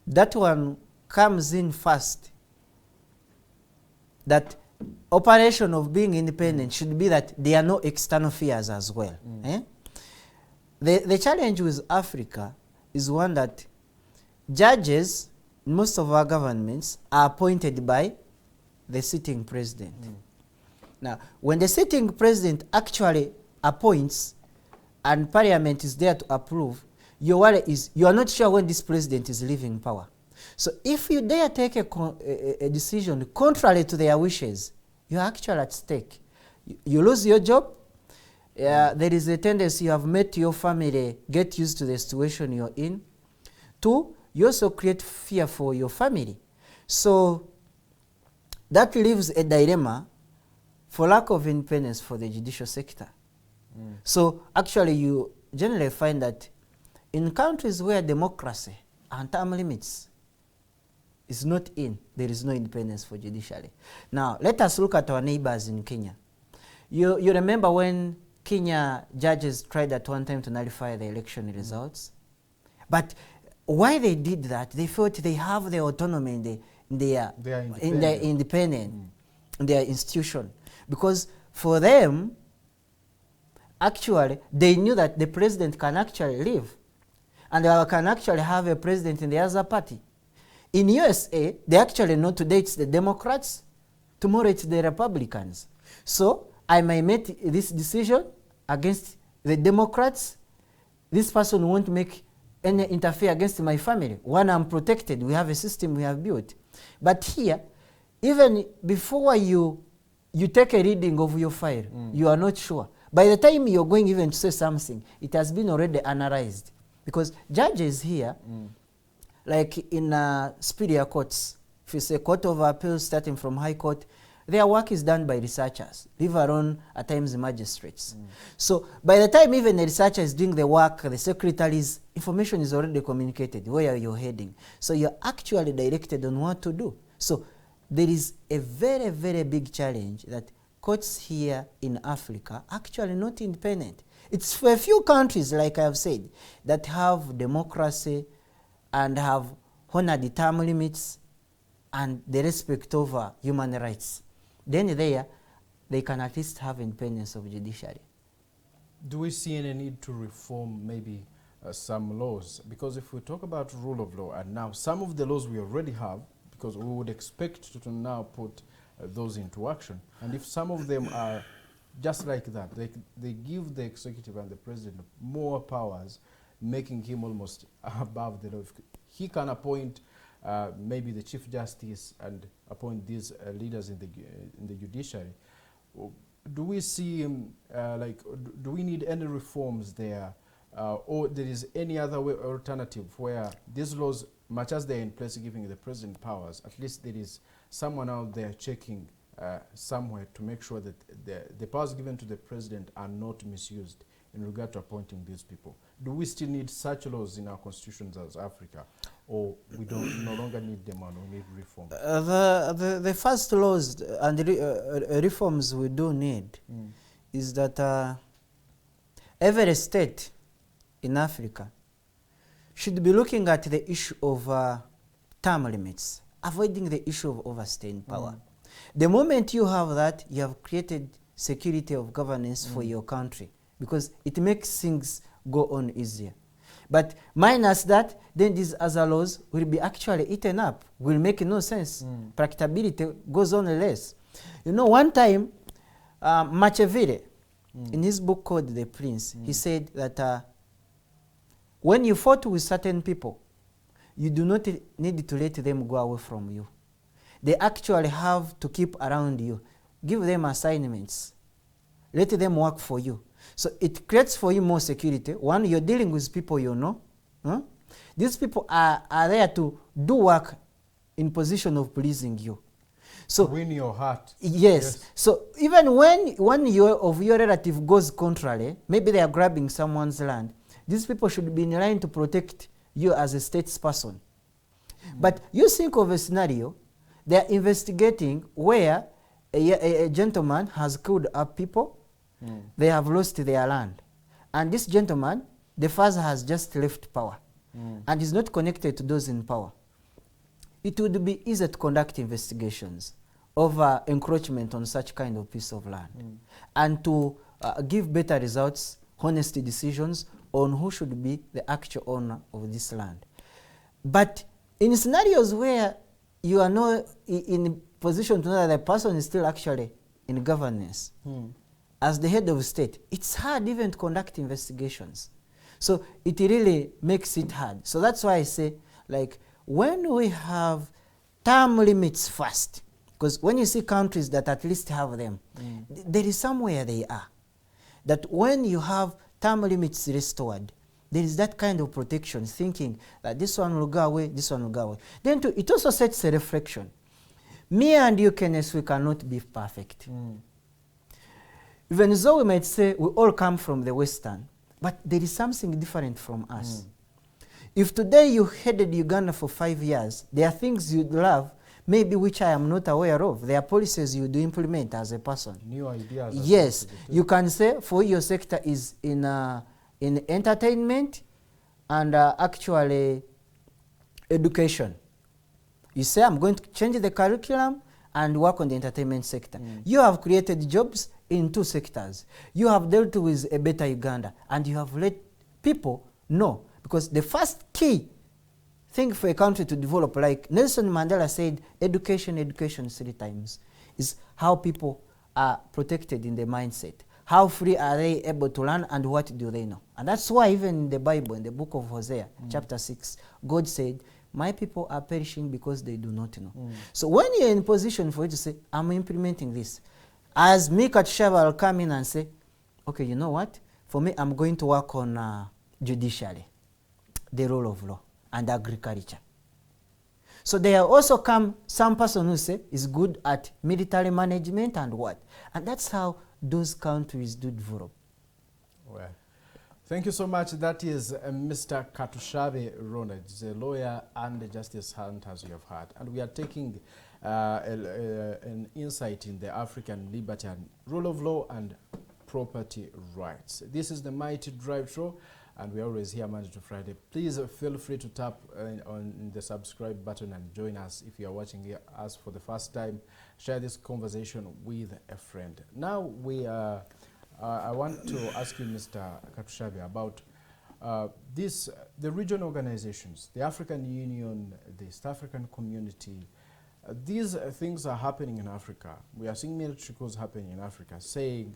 S6: that one comes in first. That operation of being independent should be that there are no external fears as well. The challenge with Africa is one that judges in most of our governments are appointed by the sitting president. Now, when the sitting president actually appoints and parliament is there to approve, your worry is you are not sure when this president is leaving power. So if you dare take a decision contrary to their wishes, you are actually at stake. You lose your job. There is a tendency you have met your family get used to the situation you're in. Two, you also create fear for your family. So that leaves a dilemma for lack of independence for the judicial sector. So actually you generally find that in countries where democracy and term limits is not in, there is no independence for judiciary. Now, let us look at our neighbors in Kenya. You remember when Kenya judges tried at one time to nullify the election results? But why they did that, they felt they have the autonomy in their independent, in their institution. Because for them, actually, they knew that the president can actually leave. And they can actually have a president in the other party. In USA, they actually know today it's the Democrats, tomorrow it's the Republicans. So I may make this decision against the Democrats. This person won't make any interfere against my family. One, I'm protected. We have a system we have built. But here, even before you take a reading of your file, you are not sure. By the time you're going even to say something, it has been already analyzed. Because judges here, like in superior courts, if you say Court of Appeals starting from High Court, their work is done by researchers, leave alone at times magistrates. So by the time even the researcher is doing the work, the secretaries, information is already communicated, where you're heading. So you're actually directed on what to do. So there is a very, very big challenge that courts here in Africa actually not independent. It's for a few countries, like I have said, that have democracy and have honored term limits and the respect over human rights. Then there, they can at least have independence of judiciary.
S4: Do we see any need to reform maybe some laws? Because if we talk about rule of law, and now some of the laws we already have, because we would expect to now put those into action, and if some of them are just like that, they give the executive and the president more powers, making him almost above the law. He can appoint maybe the Chief Justice and appoint these leaders in the judiciary. Do we see, do we need any reforms there? Or there is any other way, alternative where these laws, much as they're in place giving the president powers, at least there is someone out there checking somewhere to make sure that the powers given to the president are not misused in regard to appointing these people? Do we still need such laws in our constitutions as Africa, or we no longer need them and we need reform?
S6: The first laws and reforms we do need is that every state in Africa should be looking at the issue of term limits, avoiding the issue of overstaying power. The moment you have that, you have created security of governance for your country, because it makes things go on easier. But minus that, then these other laws will be actually eaten up, will make no sense. Practicability goes on less. You know, one time, Machiavelli, in his book called The Prince, he said that when you fought with certain people, you do not need to let them go away from you. They actually have to keep around you. Give them assignments. Let them work for you. So it creates for you more security. One, you're dealing with people you know. These people are there to do work in position of pleasing you. So
S4: win your heart.
S6: Yes. So even when one of your relative goes contrary, maybe they are grabbing someone's land, these people should be in line to protect you as a statesperson. But you think of a scenario, They are investigating where a gentleman has killed up people. They have lost their land. And this gentleman, the father has just left power and is not connected to those in power. It would be easy to conduct investigations over encroachment on such kind of piece of land and to give better results, honest decisions on who should be the actual owner of this land. But in scenarios where you are not in a position to know that the person is still actually in governance, as the head of state, it's hard even to conduct investigations. So it really makes it hard. So that's why I say, like, when we have term limits first, because when you see countries that at least have them, there is somewhere they are. That when you have term limits restored, there is that kind of protection, thinking that this one will go away, this one will go away. Then too, it also sets a reflection. Me and you, Kenneth, we cannot be perfect. Even though we might say we all come from the Western, but there is something different from us. If today you headed Uganda for 5 years, there are things you'd love, maybe which I am not aware of. There are policies you do implement as a person.
S4: New ideas.
S6: Yes, you can say for your sector is in entertainment and actually education. You say, I'm going to change the curriculum and work on the entertainment sector. You have created jobs in 2 sectors. You have dealt with a better Uganda, and you have let people know. Because the first key thing for a country to develop, like Nelson Mandela said, education, education 3 times, is how people are protected in their mindset. How free are they able to learn, and what do they know? And that's why even in the Bible, in the book of Hosea, chapter 6, God said, my people are perishing because they do not know. So when you're in position for you to say, I'm implementing this, as me, Katushabe, will come in and say, okay, you know what? For me, I'm going to work on judiciary, the rule of law, and agriculture. So there also come some person who say is good at military management and what. And that's how those countries do develop.
S4: Well, thank you so much. That is Mr. Katushabe Ronald, the lawyer and the justice hunt, as you have heard. And we are taking an insight in the African liberty and rule of law and property rights. This is the Mighty Drive Show, and we're always here Monday to Friday. Please feel free to tap on the subscribe button and join us. If you are watching us for the first time, share this conversation with a friend. Now I want to ask you, Mr. Katushabe, about the regional organizations, the African Union, the East African Community. These things are happening in Africa. We are seeing military coups happening in Africa, saying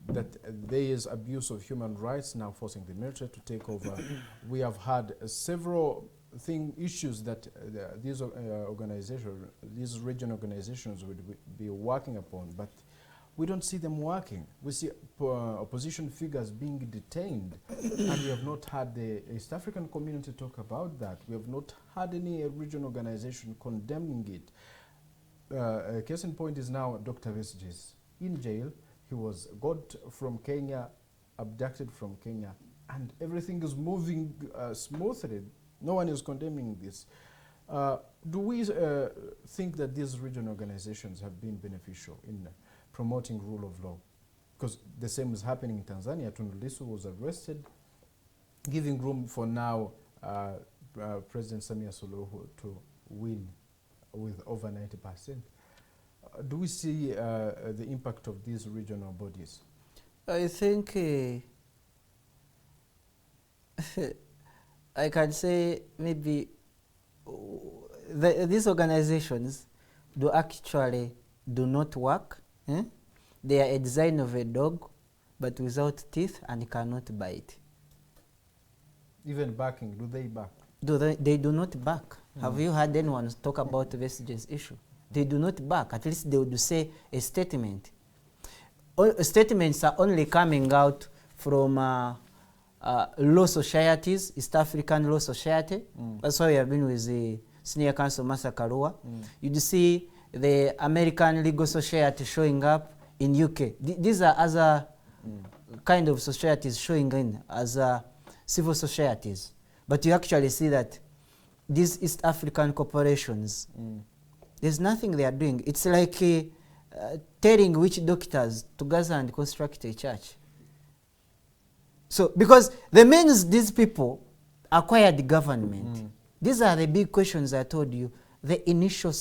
S4: that there is abuse of human rights, now forcing the military to take over. We have had several issues that these organizations, these regional organizations would be working upon, but we don't see them working. We see opposition figures being detained, and we have not had the East African community talk about that. We have not had any regional organization condemning it. A case in point is now Dr. Vesges in jail. He was got from Kenya, abducted from Kenya, and everything is moving smoothly. No one is condemning this. Do we think that these regional organizations have been beneficial in promoting rule of law? Because the same is happening in Tanzania. Tundu Lissu was arrested, giving room for now President Samia Suluhu to win with over 90%. Do we see the impact of these regional bodies?
S6: I think I can say maybe these organizations actually do not work. They are a design of a dog, but without teeth and cannot bite.
S4: Even barking, do they bark?
S6: They do not bark. Have you heard anyone talk about the Vesges issue? They do not bark. At least they would say a statement. Statements are only coming out from law societies, East African Law Society. That's why we have been with the Senior Counsel Masa Karua. You'd see the American Legal Society showing up in UK. These are other kind of societies showing in as civil societies. But you actually see that these East African corporations There's nothing they are doing. It's like telling witch doctors to gather and construct a church. So, because the means these people acquired government, these are the big questions I told you, the initial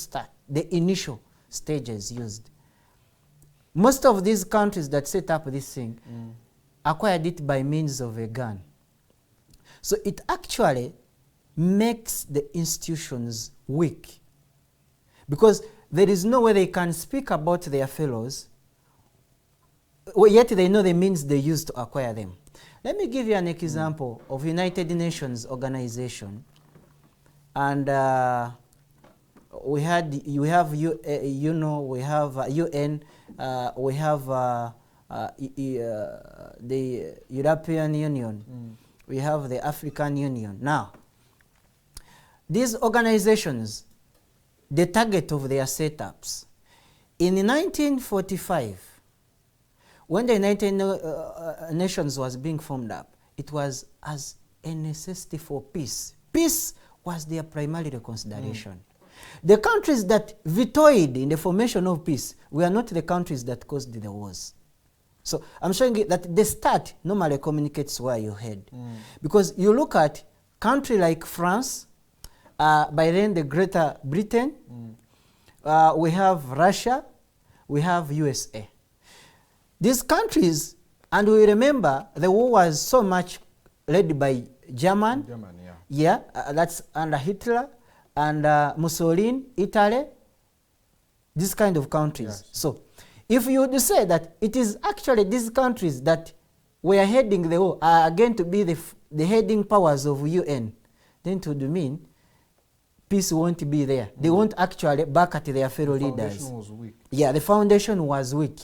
S6: stages used. Most of these countries that set up this thing acquired it by means of a gun. So it actually makes the institutions weak, because there is no way they can speak about their fellows, yet they know the means they use to acquire them. Let me give you an example of United Nations organization, and we have UN, we have the European Union, we have the African Union. Now, these organizations, the target of their setups, in 1945, when the United Nations was being formed up, it was as a necessity for peace. Peace was their primary consideration. The countries that vetoed in the formation of peace were not the countries that caused the wars. So I'm showing you that the start normally communicates where you head. Because you look at country like France, by then the Greater Britain, we have Russia, we have USA. These countries, and we remember the war was so much led by Germany, that's under Hitler, and Mussolini, Italy, these kind of countries. Yes. So if you would say that it is actually these countries that were heading the war are going to be the heading powers of UN, then it would mean peace won't be there. They won't actually back at their fellow leaders. The foundation was weak. Yeah, the foundation was weak.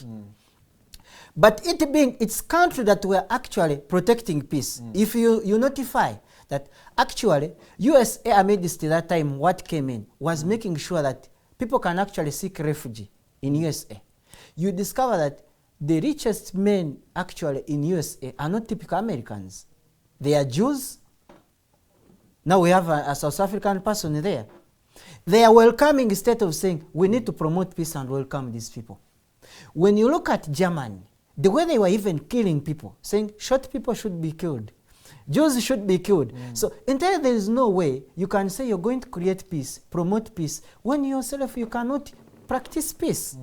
S6: But it being its country that were actually protecting peace, if you notify that actually USA amidst that time what came in was making sure that people can actually seek refuge in USA, you discover that the richest men actually in USA are not typical Americans. They are Jews. Now we have a South African person there. They are welcoming instead of saying we need to promote peace and welcome these people. When you look at Germany, the way they were even killing people, saying short people should be killed, Jews should be killed. So entirely there is no way you can say you're going to create peace, promote peace, when yourself you cannot practice peace.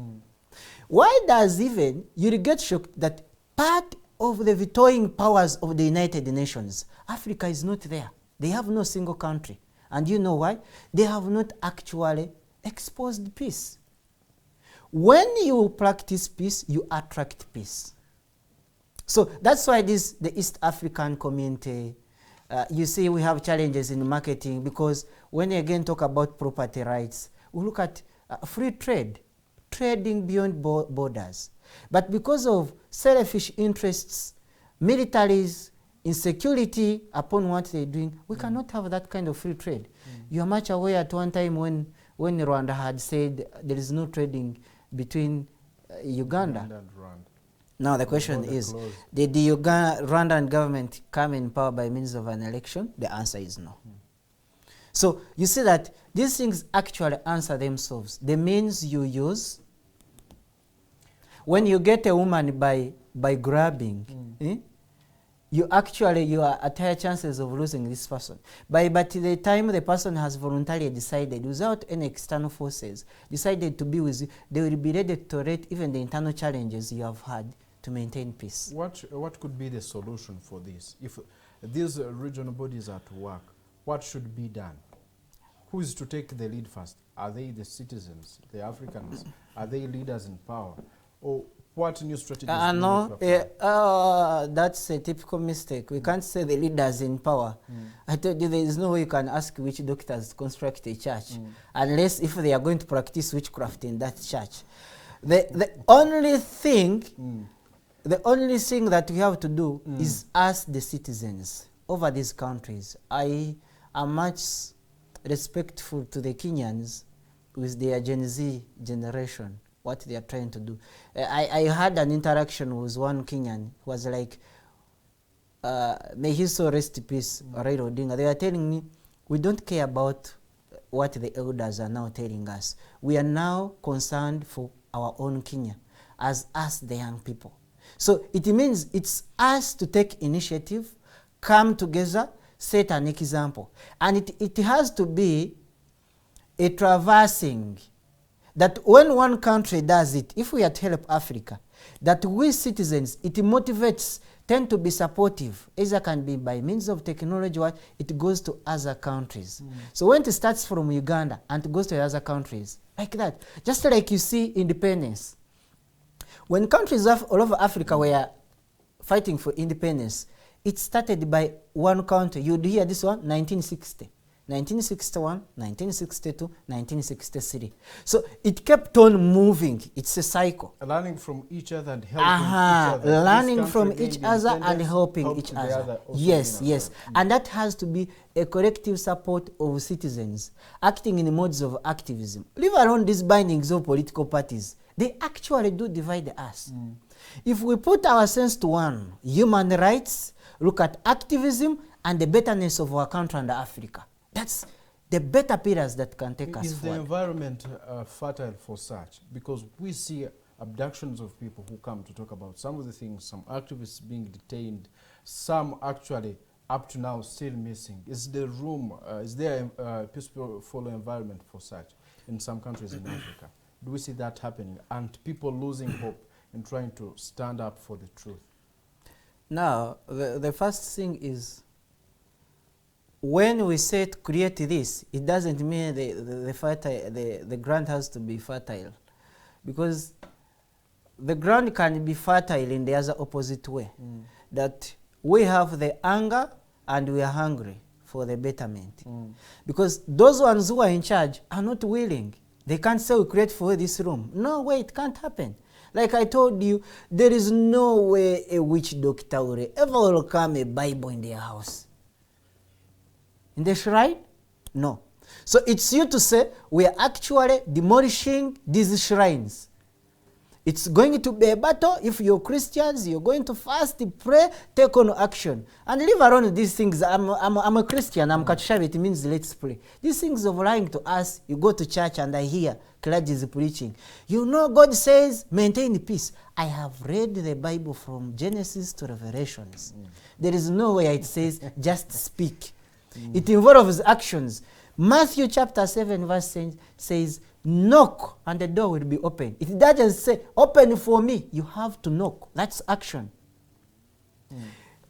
S6: Why does even you get shocked that part of the vetoing powers of the United Nations, Africa is not there? They have no single country. And you know why? They have not actually exposed peace. When you practice peace, you attract peace. So that's why the East African community, you see we have challenges in marketing, because when you again talk about property rights, we look at free trade, trading beyond borders. But because of selfish interests, militaries, insecurity upon what they're doing, we cannot have that kind of free trade. You are much aware at one time when Rwanda had said there is no trading between Uganda and Rwanda. Now the question is, did the Rwandan government come in power by means of an election? The answer is no. So you see that these things actually answer themselves. The means you use, when you get a woman by grabbing, you are at higher chances of losing this person. But the time the person has voluntarily decided, without any external forces, decided to be with you, they will be ready to tolerate even the internal challenges you have had to maintain peace.
S4: What could be the solution for this? If these regional bodies are to work, what should be done? Who is to take the lead first? Are they the citizens, the Africans? Are they leaders in power? Or what new strategies?
S6: No, that's a typical mistake. We can't say the leaders in power. I told you there is no way you can ask which doctors to construct a church, unless if they are going to practice witchcraft in that church. The only thing that we have to do is ask the citizens over these countries. I am much respectful to the Kenyans with their Gen Z generation, what they are trying to do. I had an interaction with one Kenyan who was like, may his soul rest in peace, Raila Odinga. They were telling me, we don't care about what the elders are now telling us. We are now concerned for our own Kenya as us, the young people. So it means it's us to take initiative, come together, set an example. And it has to be a traversing, that when one country does it, if we are to help Africa, that we citizens, it motivates, tend to be supportive. Either can be by means of technology, or it goes to other countries. So when it starts from Uganda and it goes to other countries, like that, just like you see independence. When countries all over Africa were fighting for independence, it started by one country. You'd hear this one, 1960. 1961, 1962, 1963. So it kept on moving. It's a cycle.
S4: Learning from each other and helping each other.
S6: Learning from each other and helping each other. Yes, yes. And that has to be a collective support of citizens acting in the modes of activism. Leave alone these bindings of political parties. They actually do divide us. If we put ourselves to one, human rights, look at activism and the betterness of our country and Africa. That's the better pillars that can take us forward.
S4: Is the environment fertile for such? Because we see abductions of people who come to talk about some of the things, some activists being detained, some actually up to now still missing. Is there a peaceful environment for such in some countries in Africa? Do we see that happening and people losing hope in trying to stand up for the truth? Now,
S6: the first thing is, when we say to create this, it doesn't mean the ground has to be fertile, because the ground can be fertile in the other opposite way. That we have the anger and we are hungry for the betterment. Because those ones who are in charge are not willing. They can't say we create for this room. No way, it can't happen. Like I told you, there is no way a witch doctor will ever come a Bible in their house. In the shrine? No. So it's you to say we are actually demolishing these shrines. It's going to be a battle. If you're Christians, you're going to fast, pray, take on action. And leave alone these things. I'm a Christian, I'm Katushabe, it means let's pray. These things of lying to us, you go to church and I hear clergy is preaching. You know God says, maintain peace. I have read the Bible from Genesis to Revelations. There is no way it says, just speak. It involves actions. Matthew chapter 7 verse 10 says, knock and the door will be open. It doesn't say, open for me. You have to knock. That's action.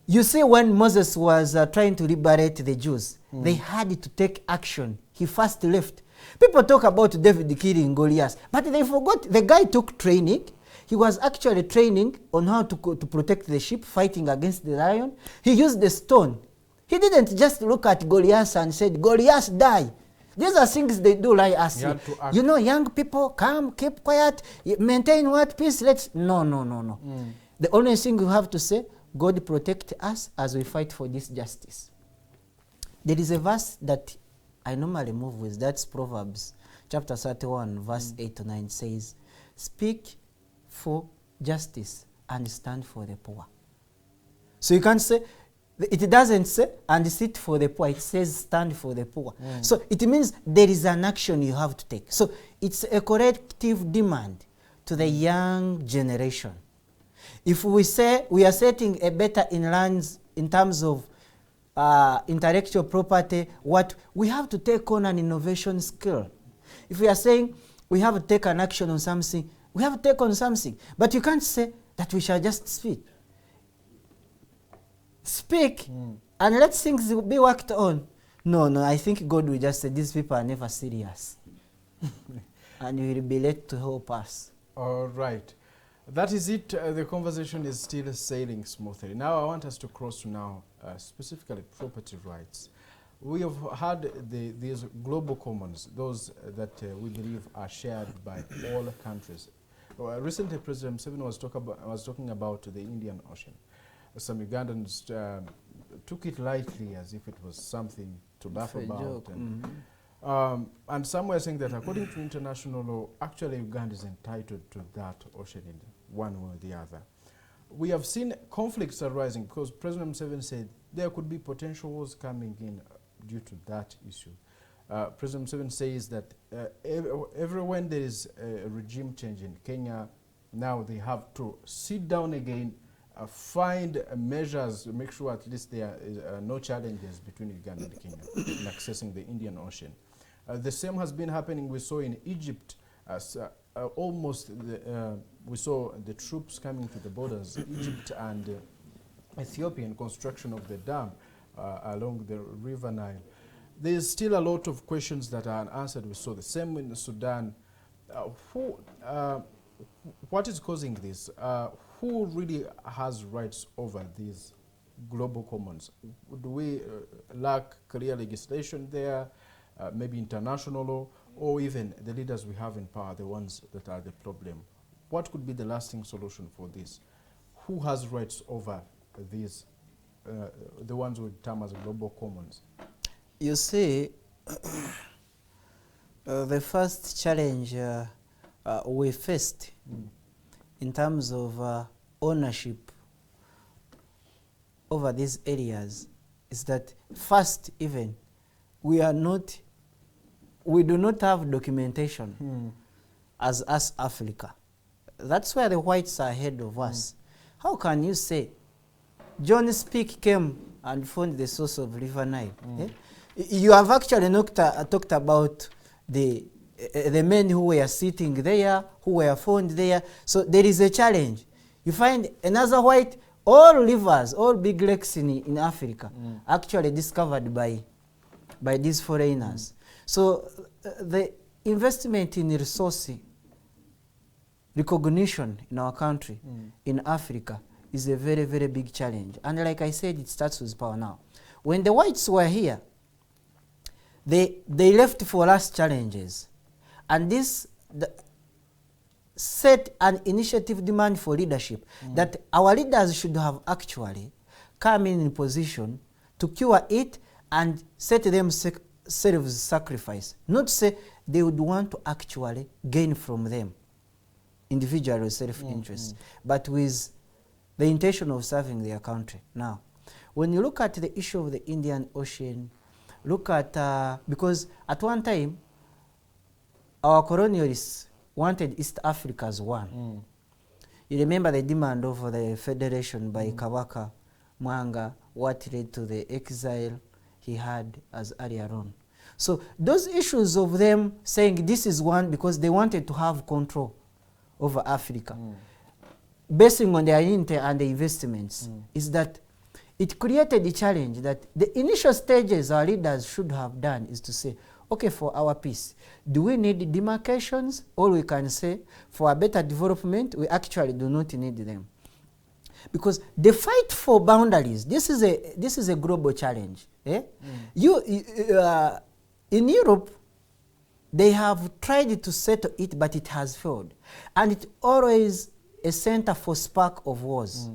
S6: You see, when Moses was trying to liberate the Jews, they had to take action. He first left. People talk about David killing Goliath, but they forgot the guy took training. He was actually training on how to protect the sheep, fighting against the lion. He used the stone. He didn't just look at Goliath and said, Goliath, die. These are things they do like us. You know, young people, come, keep quiet, maintain what? Peace, let's... No. The only thing you have to say, God protect us as we fight for this justice. There is a verse that I normally move with, that's Proverbs chapter 31, verse 8 to 9 says, speak for justice and stand for the poor. So you can't say, it doesn't say, and sit for the poor. It says, stand for the poor. So it means there is an action you have to take. So it's a collective demand to the young generation. If we say we are setting a better in lands in terms of intellectual property, what we have to take on an innovation skill. If we are saying we have to take an action on something, we have to take on something. But you can't say that we shall just speak. Speak and let things be worked on. No, I think God will just say these people are never serious. And He will be led to help us. All right. That is it. The conversation is still sailing smoothly. Now I want us to cross to now specifically property rights. We have had these global commons, those that we believe are shared by all countries. Recently, President Museveni was talking about the Indian Ocean. Some Ugandans took it lightly as if it was something to laugh about. And some were saying that according to international law, actually Uganda is entitled to that ocean in one way or the other. We have seen conflicts arising because President Museveni said there could be potential wars coming in due to that issue.
S4: President Museveni says that every when there is a regime change in Kenya, now they have to sit down again, find measures to make sure at least there is no challenges between Uganda and Kenya in accessing the Indian Ocean. The same has been happening. We saw in Egypt, we saw the troops coming to the borders, Egypt and Ethiopian construction of the dam along the River Nile. There's still a lot of questions that are unanswered. We saw the same in Sudan. What is causing this? Who really has rights over these global commons? Do we lack clear legislation there, maybe international law, or even the leaders we have in power, the ones that are the problem? What could be the lasting solution for this? Who has rights over these, the ones we term as global commons?
S6: You see, the first challenge we faced in terms of ownership over these areas is that first, even we do not have documentation as us Africa. That's where the whites are ahead of us. How can you say John Speak came and found the source of River Nile? You have actually talked about the men who were sitting there, who were found there. So there is a challenge. You find another white, all rivers, all big lakes in Africa, actually discovered by these foreigners. So the investment in resource recognition in our country, in Africa, is a very, very big challenge. And like I said, it starts with power now. When the whites were here, they left for us challenges. And this set an initiative demand for leadership that our leaders should have actually come in position to cure it and set themselves sacrifice. Not say they would want to actually gain from them, individual self-interest, but with the intention of serving their country. Now, when you look at the issue of the Indian Ocean, look at, because at one time, our colonialists wanted East Africa as one. You remember the demand of the federation by Kabaka Mwanga, what led to the exile he had as earlier on. So those issues of them saying this is one because they wanted to have control over Africa, basing on their intent and the investments, is that it created a challenge that the initial stages our leaders should have done is to say, okay, for our peace, do we need demarcations? Or we can say, for a better development, we actually do not need them. Because the fight for boundaries, this is a global challenge. In Europe, they have tried to settle it, but it has failed. And it's always a center for spark of wars.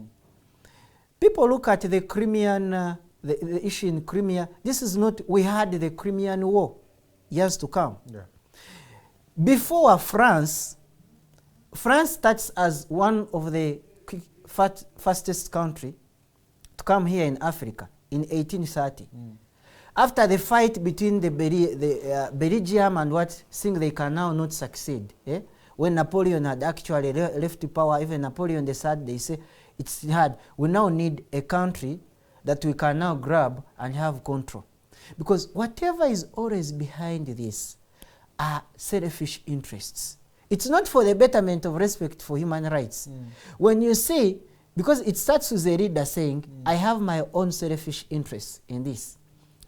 S6: People look at the Crimean, the issue in Crimea. This is not, we had the Crimean War years to come. Before France starts as one of the fastest country to come here in Africa in 1830. After the fight between the Belgium and what thing they can now not succeed. When Napoleon had actually left power, even Napoleon decided, they say, it's hard. We now need a country that we can now grab and have control. Because whatever is always behind this are selfish interests. It's not for the betterment of respect for human rights. When you say, because it starts with a leader saying, I have my own selfish interests in this.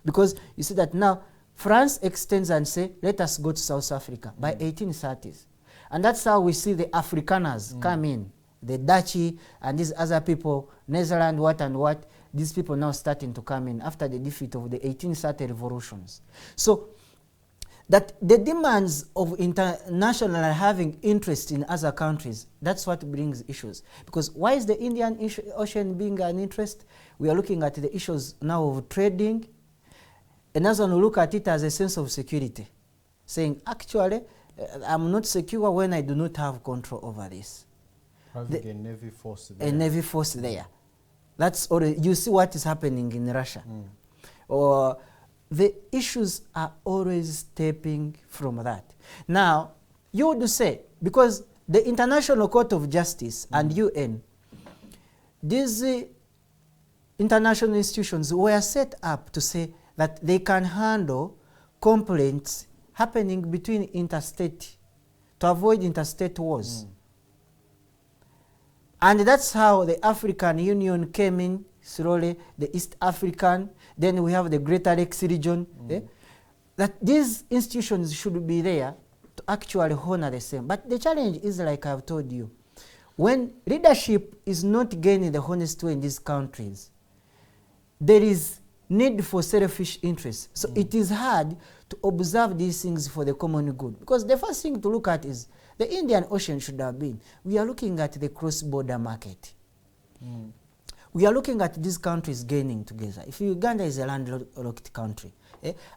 S6: Because you see that now France extends and say, let us go to South Africa by 1830s. And that's how we see the Afrikaners come in. The Dutchy and these other people, Netherlands, what and what, these people now starting to come in after the defeat of the 1830 revolutions. So that the demands of international having interest in other countries, that's what brings issues. Because why is the Indian Ocean being an interest? We are looking at the issues now of trading. Another one will look at it as a sense of security, saying, actually, I'm not secure when I do not have control over this.
S4: Having a navy force there.
S6: A navy force there. That's already, you see what is happening in Russia. Or the issues are always stepping from that. Now, you would say, because the International Court of Justice and UN, these international institutions were set up to say that they can handle complaints happening between interstate, to avoid interstate wars. And that's how the African Union came in slowly, the East African, then we have the Greater Lakes region. That these institutions should be there to actually honor the same. But the challenge is, like I've told you, when leadership is not gaining the honest way in these countries, there is need for selfish interests. So it is hard to observe these things for the common good. Because the first thing to look at is the Indian Ocean should have been. We are looking at the cross-border market. We are looking at these countries gaining together. If Uganda is a landlocked country,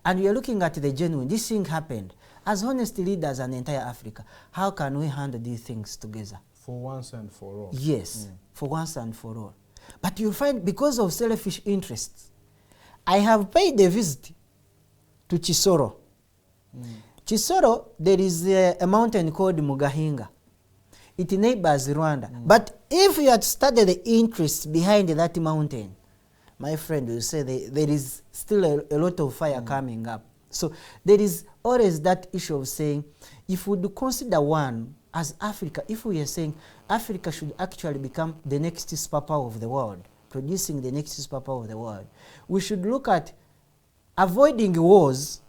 S6: and we are looking at the genuine, this thing happened. As honest leaders and entire Africa, how can we handle these things together?
S4: For once and for all.
S6: Yes, for once and for all. But you find, because of selfish interests, I have paid a visit to Chisoro. Chisoro, there is a mountain called Mugahinga. It neighbors Rwanda. But if you had studied the interests behind that mountain, my friend will say there is still a lot of fire coming up. So there is always that issue of saying, if we do consider one as Africa, if we are saying Africa should actually become the next superpower of the world, producing the next superpower of the world, we should look at avoiding wars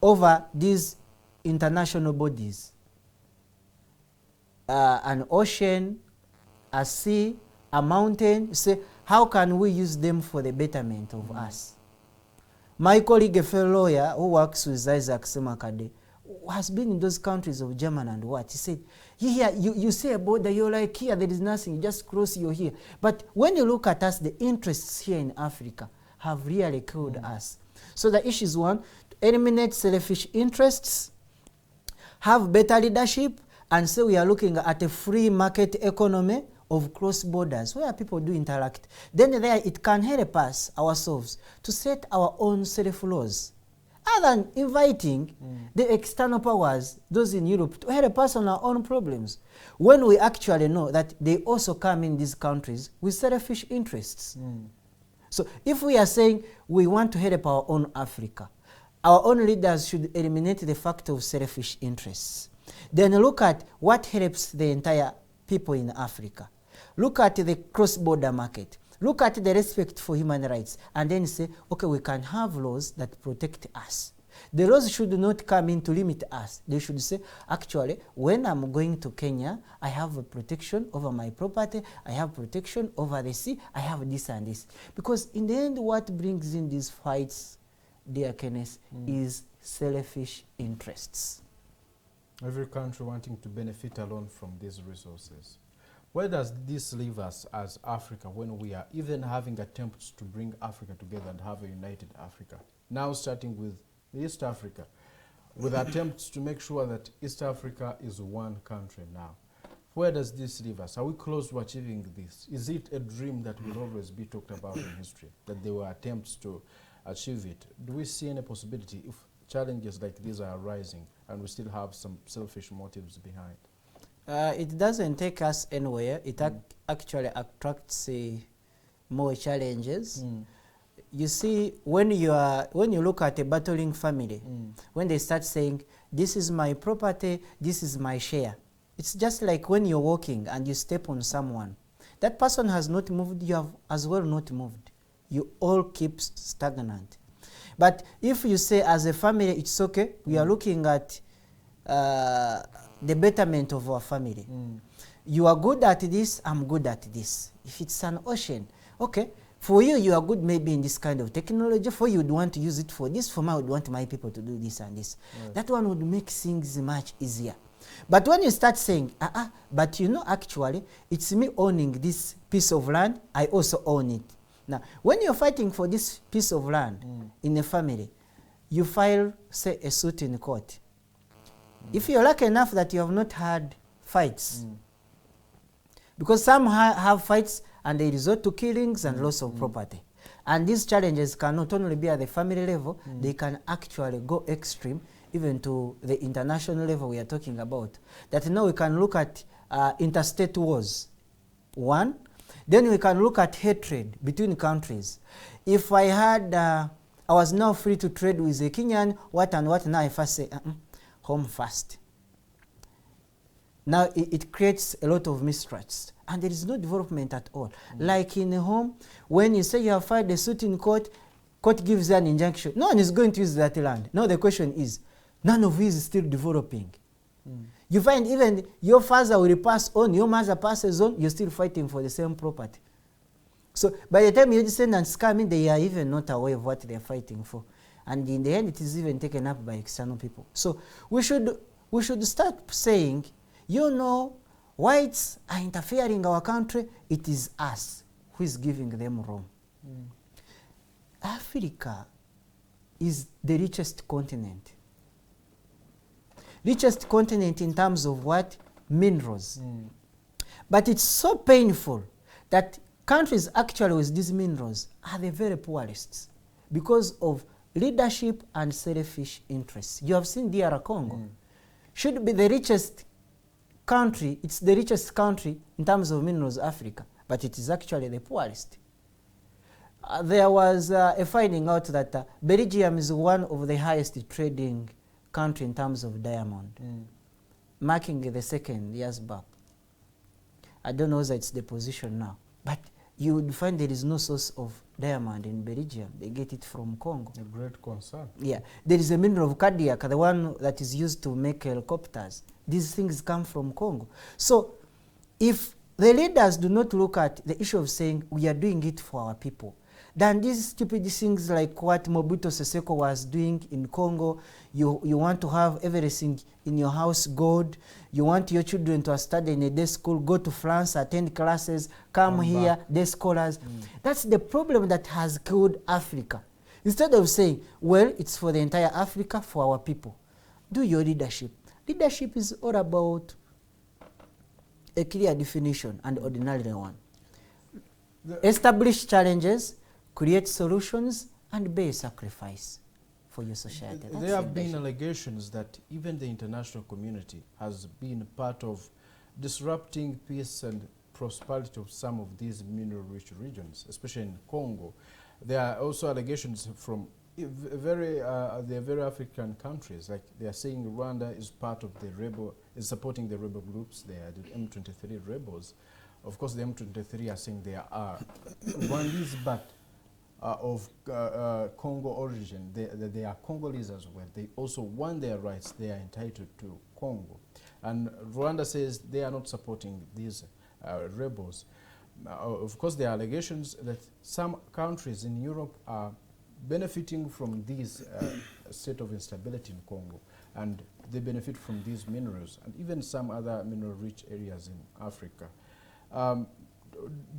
S6: over these international bodies. An ocean, a sea, a mountain, say, how can we use them for the betterment of us? My colleague, a fellow lawyer who works with Isaac Semakade, has been in those countries of Germany and what? He said, here, you say a border, you're like, here, there is nothing, you just cross, you're here. But when you look at us, the interests here in Africa have really killed us. So the issue is, one, to eliminate selfish interests, have better leadership, and so we are looking at a free market economy of cross borders where people do interact. Then there it can help us ourselves to set our own self-laws, other than inviting the external powers, those in Europe, to help us on our own problems, when we actually know that they also come in these countries with selfish interests. So if we are saying we want to help our own Africa, our own leaders should eliminate the fact of selfish interests. Then look at what helps the entire people in Africa. Look at the cross-border market. Look at the respect for human rights. And then say, okay, we can have laws that protect us. The laws should not come in to limit us. They should say, actually, when I'm going to Kenya, I have a protection over my property, I have protection over the sea, I have this and this. Because in the end, what brings in these fights, dear Kenneth, is selfish interests.
S4: Every country wanting to benefit alone from these resources. Where does this leave us as Africa when we are even having attempts to bring Africa together and have a united Africa? Now starting with East Africa, with attempts to make sure that East Africa is one country now. Where does this leave us? Are we close to achieving this? Is it a dream that will always be talked about in history, that there were attempts to achieve it? Do we see any possibility if challenges like these are arising and we still have some selfish motives behind?
S6: It doesn't take us anywhere. It actually attracts more challenges. You see, when you look at a battling family, when they start saying, this is my property, this is my share, it's just like when you're walking and you step on someone. That person has not moved, you have as well not moved. You all keep stagnant. But if you say as a family, it's okay, we are looking at the betterment of our family. You are good at this, I'm good at this. If it's an ocean, okay, for you, you are good maybe in this kind of technology. For you, would want to use it for this. For me, I would want my people to do this and this. Right. That one would make things much easier. But when you start saying, but you know, actually, it's me owning this piece of land, I also own it. Now, when you're fighting for this piece of land in a family, you file, say, a suit in court. If you're lucky enough that you have not had fights, because some have fights and they resort to killings and loss of property. And these challenges can not only be at the family level, they can actually go extreme, even to the international level we are talking about. That now we can look at interstate wars, one. Then we can look at hatred between countries. If I had, I was now free to trade with a Kenyan, what and what, now if I say, home first. Now it creates a lot of mistrust, and there is no development at all. Like in a home, when you say you have filed a suit in court, court gives you an injunction. No one is going to use that land. Now the question is, none of you is still developing. You find even your father will pass on, your mother passes on, you're still fighting for the same property. So by the time your descendants come in, they are even not aware of what they are fighting for. And in the end, it is even taken up by external people. So we should start saying, you know, whites are interfering in our country, it is us who is giving them room. Africa is the richest continent. Richest continent in terms of what? Minerals. But it's so painful that countries actually with these minerals are the very poorest because of leadership and selfish interests. You have seen DR Congo. Should be the richest country, it's the richest country in terms of minerals, Africa, but it is actually the poorest. There was a finding out that Belgium is one of the highest trading country in terms of diamond, marking the second years back. I don't know whether it's the position now, but you would find there is no source of diamond in Belgium. They get it from Congo.
S4: A great concern.
S6: Yeah, there is a mineral of cardiac, the one that is used to make helicopters. These things come from Congo. So if the leaders do not look at the issue of saying we are doing it for our people, then these stupid things like what Mobutu Sese Seko was doing in Congo, you want to have everything in your house gold, you want your children to study in a day school, go to France, attend classes, come here, day scholars. That's the problem that has killed Africa. Instead of saying, well, it's for the entire Africa, for our people. Do your leadership. Leadership is all about a clear definition and ordinary one. Establish challenges, create solutions, and bear sacrifice for your society.
S4: There have been allegations that even the international community has been part of disrupting peace and prosperity of some of these mineral-rich regions, especially in Congo. There are also allegations from the very African countries, like they are saying Rwanda is part of the rebel, is supporting the rebel groups. They are the M23 rebels. Of course, the M23 are saying they are Rwandese, but of Congo origin. They are Congolese as well. They also want their rights. They are entitled to Congo. And Rwanda says they are not supporting these rebels. Of course, there are allegations that some countries in Europe are benefiting from this state of instability in Congo, and they benefit from these minerals, and even some other mineral-rich areas in Africa.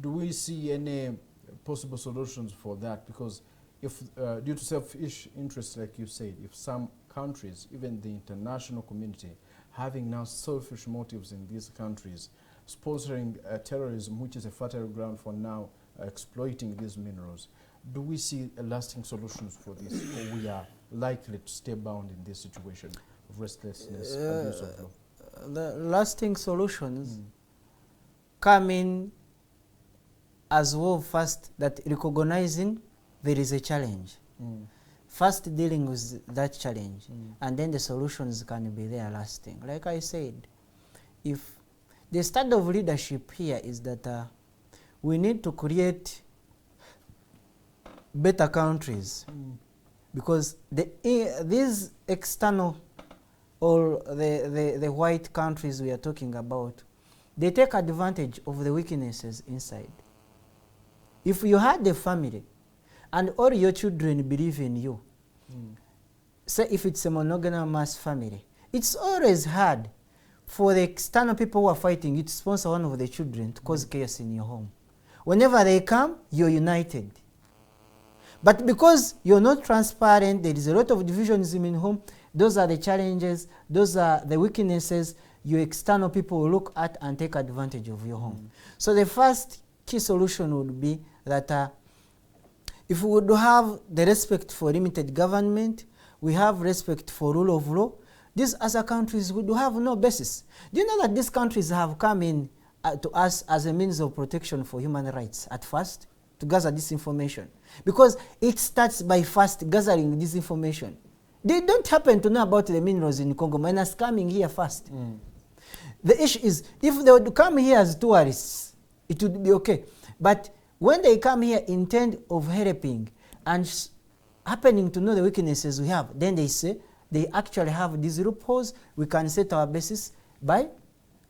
S4: Do we see any possible solutions for that? Because if, due to selfish interests, like you said, if some countries, even the international community, having now selfish motives in these countries, sponsoring terrorism, which is a fertile ground for now exploiting these minerals, do we see lasting solutions for this, or we are likely to stay bound in this situation of restlessness, abuse of law?
S6: The lasting solutions come in as well, first that recognizing there is a challenge. First dealing with that challenge, and then the solutions can be there lasting. Like I said, if the standard of leadership here is that we need to create better countries, because these external or the white countries we are talking about, they take advantage of the weaknesses inside. If you had a family and all your children believe in you, say if it's a monogamous family, it's always hard for the external people who are fighting you to sponsor one of the children to cause chaos in your home. Whenever they come, you're united. But because you're not transparent, there is a lot of divisions in home, those are the challenges, those are the weaknesses your external people will look at and take advantage of your home. So the first key solution would be that if we would have the respect for limited government, we have respect for rule of law, these other countries would have no basis. Do you know that these countries have come in to us as a means of protection for human rights at first, to gather this information? Because it starts by first gathering this information. They don't happen to know about the minerals in Congo, minus coming here first. The issue is, if they would come here as tourists, it would be okay. But when they come here intent of helping and happening to know the weaknesses we have, then they say they actually have these loopholes. We can set our basis by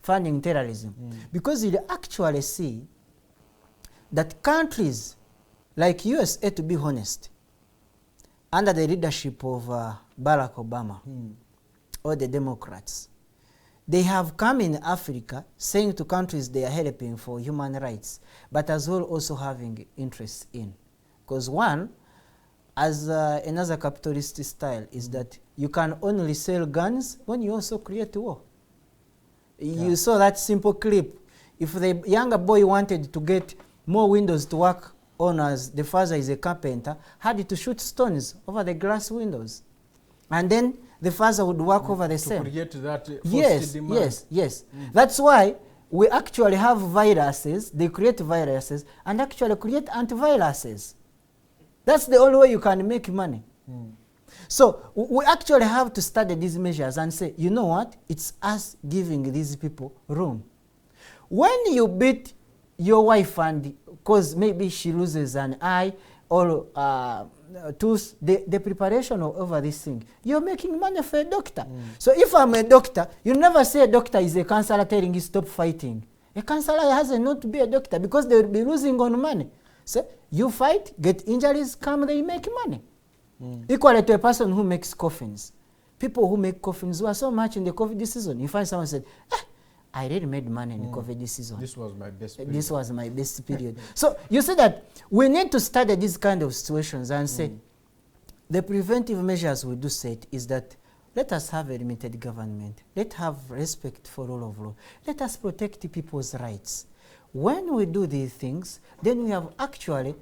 S6: funding terrorism. Because you actually see that countries like USA, to be honest, under the leadership of Barack Obama or the Democrats, they have come in Africa saying to countries they are helping for human rights, but as well also having interest in. Because one, as another capitalist style, is that you can only sell guns when you also create war. You saw that simple clip. If the younger boy wanted to get more windows to work on, as the father is a carpenter, had to shoot stones over the glass windows. And then the father would work over the same.
S4: To create that
S6: Yes. That's why we actually have viruses. They create viruses and actually create antiviruses. That's the only way you can make money. So we actually have to study these measures and say, you know what? It's us giving these people room. When you beat your wife and because maybe she loses an eye or tooth, the preparation over this thing, you're making money for a doctor. So if I'm a doctor, you never say a doctor is a counselor telling you stop fighting. A counselor has not to be a doctor because they will be losing on money. So you fight, get injuries, come, they make money. Equally to a person who makes coffins. People who make coffins were so much in the COVID season. You find someone said, I really made money in the COVID season.
S4: This was my best period.
S6: This was my best period. So you see that we need to study these kind of situations and say, the preventive measures we do set is that let us have a limited government. Let's have respect for rule of law. Let us protect people's rights. When we do these things, then we have actually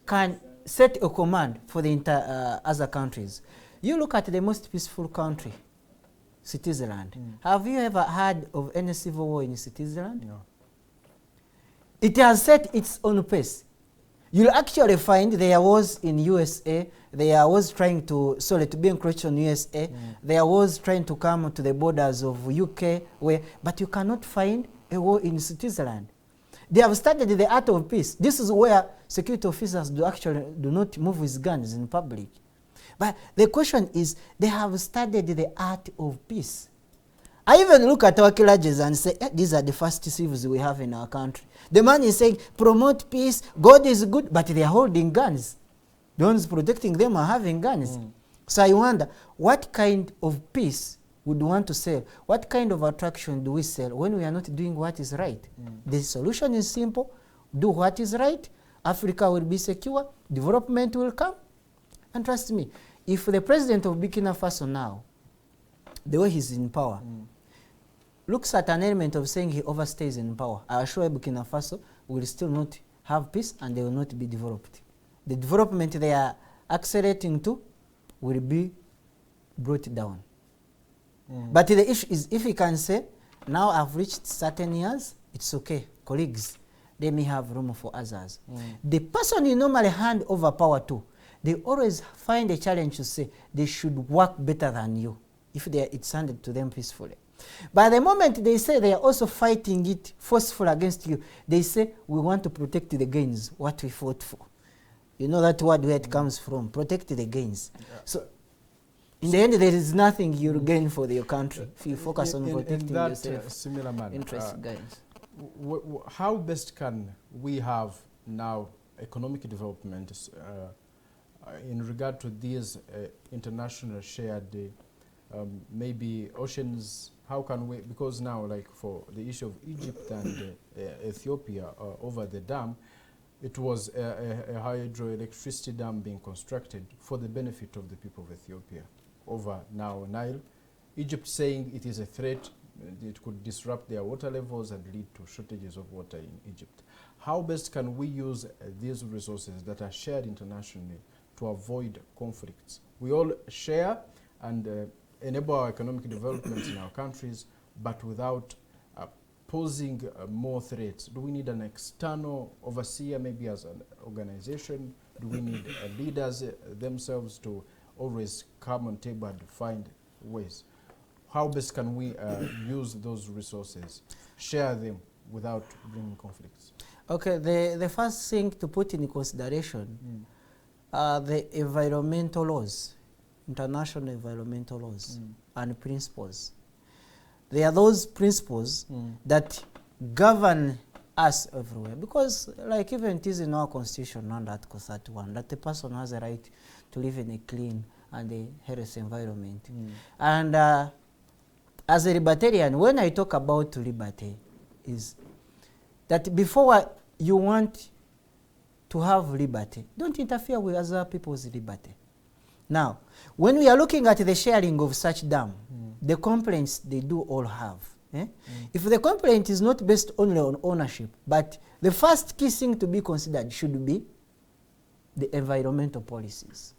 S6: can set a command for the other countries. You look at the most peaceful country, Switzerland. Have you ever heard of any civil war in Switzerland?
S4: No.
S6: It has set its own pace. You'll actually find there was in USA, there was trying to, to be encroached on USA, there was trying to come to the borders of UK, but you cannot find a war in Switzerland. They have studied the art of peace. This is where security officers do not move with guns in public. But the question is, they have studied the art of peace. I even look at our villages and say, these are the first civils we have in our country. The man is saying, promote peace, God is good, but they are holding guns. The ones protecting them are having guns. So I wonder, what kind of peace would want to sell? What kind of attraction do we sell when we are not doing what is right? The solution is simple. Do what is right. Africa will be secure. Development will come. And trust me, if the president of Burkina Faso now, the way he's in power, looks at an element of saying he overstays in power, I assure Burkina Faso will still not have peace and they will not be developed. The development they are accelerating to will be brought down. But the issue is, if he can say, now I've reached certain years, it's okay, colleagues, they may have room for others. The person you normally hand over power to, they always find a challenge to say they should work better than you if it's handed to them peacefully. By the moment they say they are also fighting it forceful against you, they say we want to protect the gains, what we fought for. You know that word where it comes from, protect the gains. So in the end, there is nothing you'll gain for your country if you focus on protecting
S4: in that,
S6: yourself.
S4: Similar manner,
S6: Interest gains.
S4: How best can we have now economic development in regard to these international shared maybe oceans? How can we, because now like for the issue of Egypt and Ethiopia over the dam, it was a hydroelectricity dam being constructed for the benefit of the people of Ethiopia over now Nile. Egypt saying it is a threat, it could disrupt their water levels and lead to shortages of water in Egypt. how best can we use these resources that are shared internationally to avoid conflicts? We all share and enable our economic development in our countries, but without posing more threats. Do we need an external overseer, maybe as an organization? Do we need leaders themselves to always come on table and find ways? How best can we use those resources, share them without bringing conflicts?
S6: Okay, the first thing to put in consideration are the environmental laws, international environmental laws and principles. They are those principles that govern us everywhere, because like even it is in our constitution under Article 31 that the person has a right to live in a clean and a healthy environment. And as a libertarian, when I talk about liberty, is that before you want to have liberty, don't interfere with other people's liberty. Now, when we are looking at the sharing of such dam, the complaints they do all have. If the complaint is not based only on ownership, but the first key thing to be considered should be the environmental policies.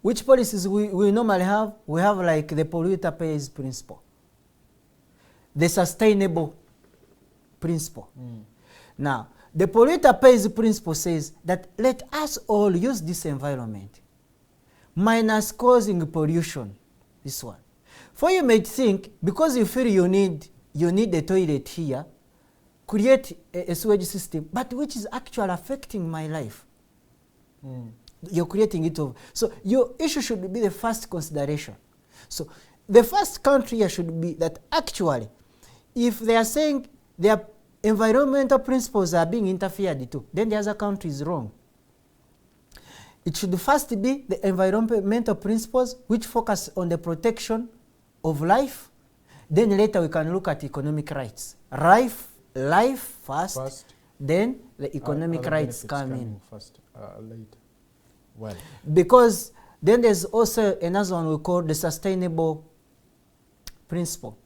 S6: Which policies we normally have? We have like the polluter pays principle, the sustainable principle. Now, the polluter pays principle says that let us all use this environment minus causing pollution. This one. For you may think, because you feel you need a toilet here, create a sewage system, but which is actually affecting my life. You're creating it over. So your issue should be the first consideration. So the first country here should be that actually, if they are saying their environmental principles are being interfered to, then the other country is wrong. It should first be the environmental principles which focus on the protection of life. Then later we can look at economic rights. Life first. Then the economic rights come in.
S4: First, later. Well,
S6: because then there's also another one we call the sustainable principle.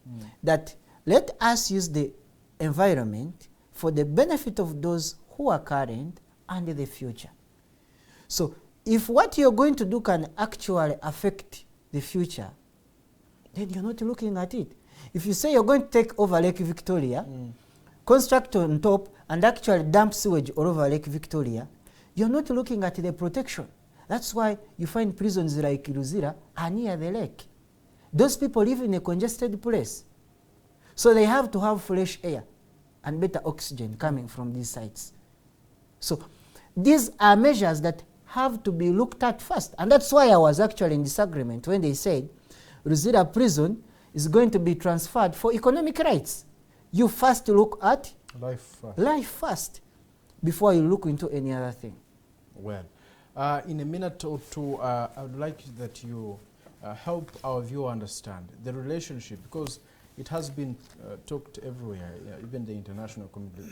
S6: That let us use the environment for the benefit of those who are current and the future. So if what you're going to do can actually affect the future, then you're not looking at it. If you say you're going to take over Lake Victoria, construct on top and actually dump sewage all over Lake Victoria, you're not looking at the protection. That's why you find prisons like Luzira are near the lake. Those people live in a congested place. So they have to have fresh air and better oxygen coming from these sites. So these are measures that have to be looked at first. And that's why I was actually in disagreement when they said Luzira prison is going to be transferred for economic rights. You first look at life first before you look into any other thing.
S4: Well, in a minute or two, I would like that you help our viewer understand the relationship, because it has been talked everywhere, even the international community.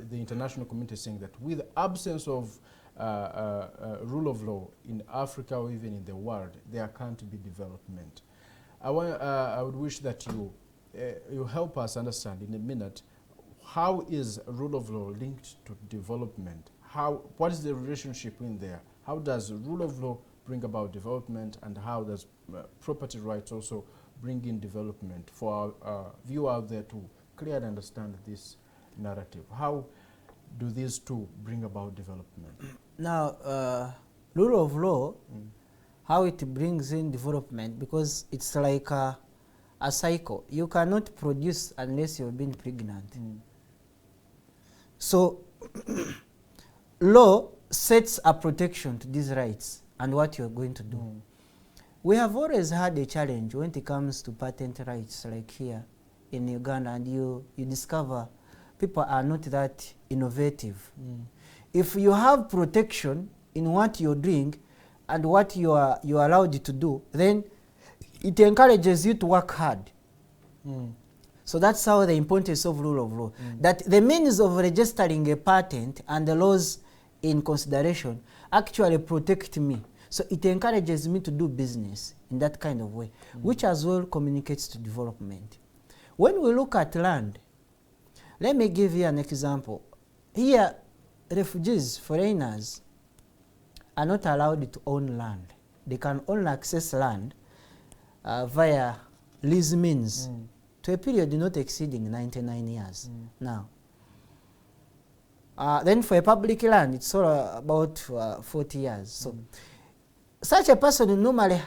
S4: The international community is saying that with the absence of rule of law in Africa or even in the world, there can't be development. I would wish that you help us understand in a minute, how is rule of law linked to development? What is the relationship in there? How does rule of law bring about development, and how does property rights also bring in development for our viewer out there to clearly understand this narrative? How do these two bring about development?
S6: Now, rule of law, how it brings in development, because it's like a cycle. You cannot produce unless you've been pregnant. So law sets a protection to these rights and what you're going to do. We have always had a challenge when it comes to patent rights, like here in Uganda, and you discover people are not that innovative. If you have protection in what you're doing and what you are allowed to do, then it encourages you to work hard. So that's how the importance of rule of law. That the means of registering a patent and the laws in consideration actually protect me. So it encourages me to do business in that kind of way, which as well communicates to development. When we look at land, Let me give you an example. Here, refugees, foreigners, are not allowed to own land. They can only access land via lease means to a period not exceeding 99 years. Now, then for a public land, it's all about 40 years. So, such a person normally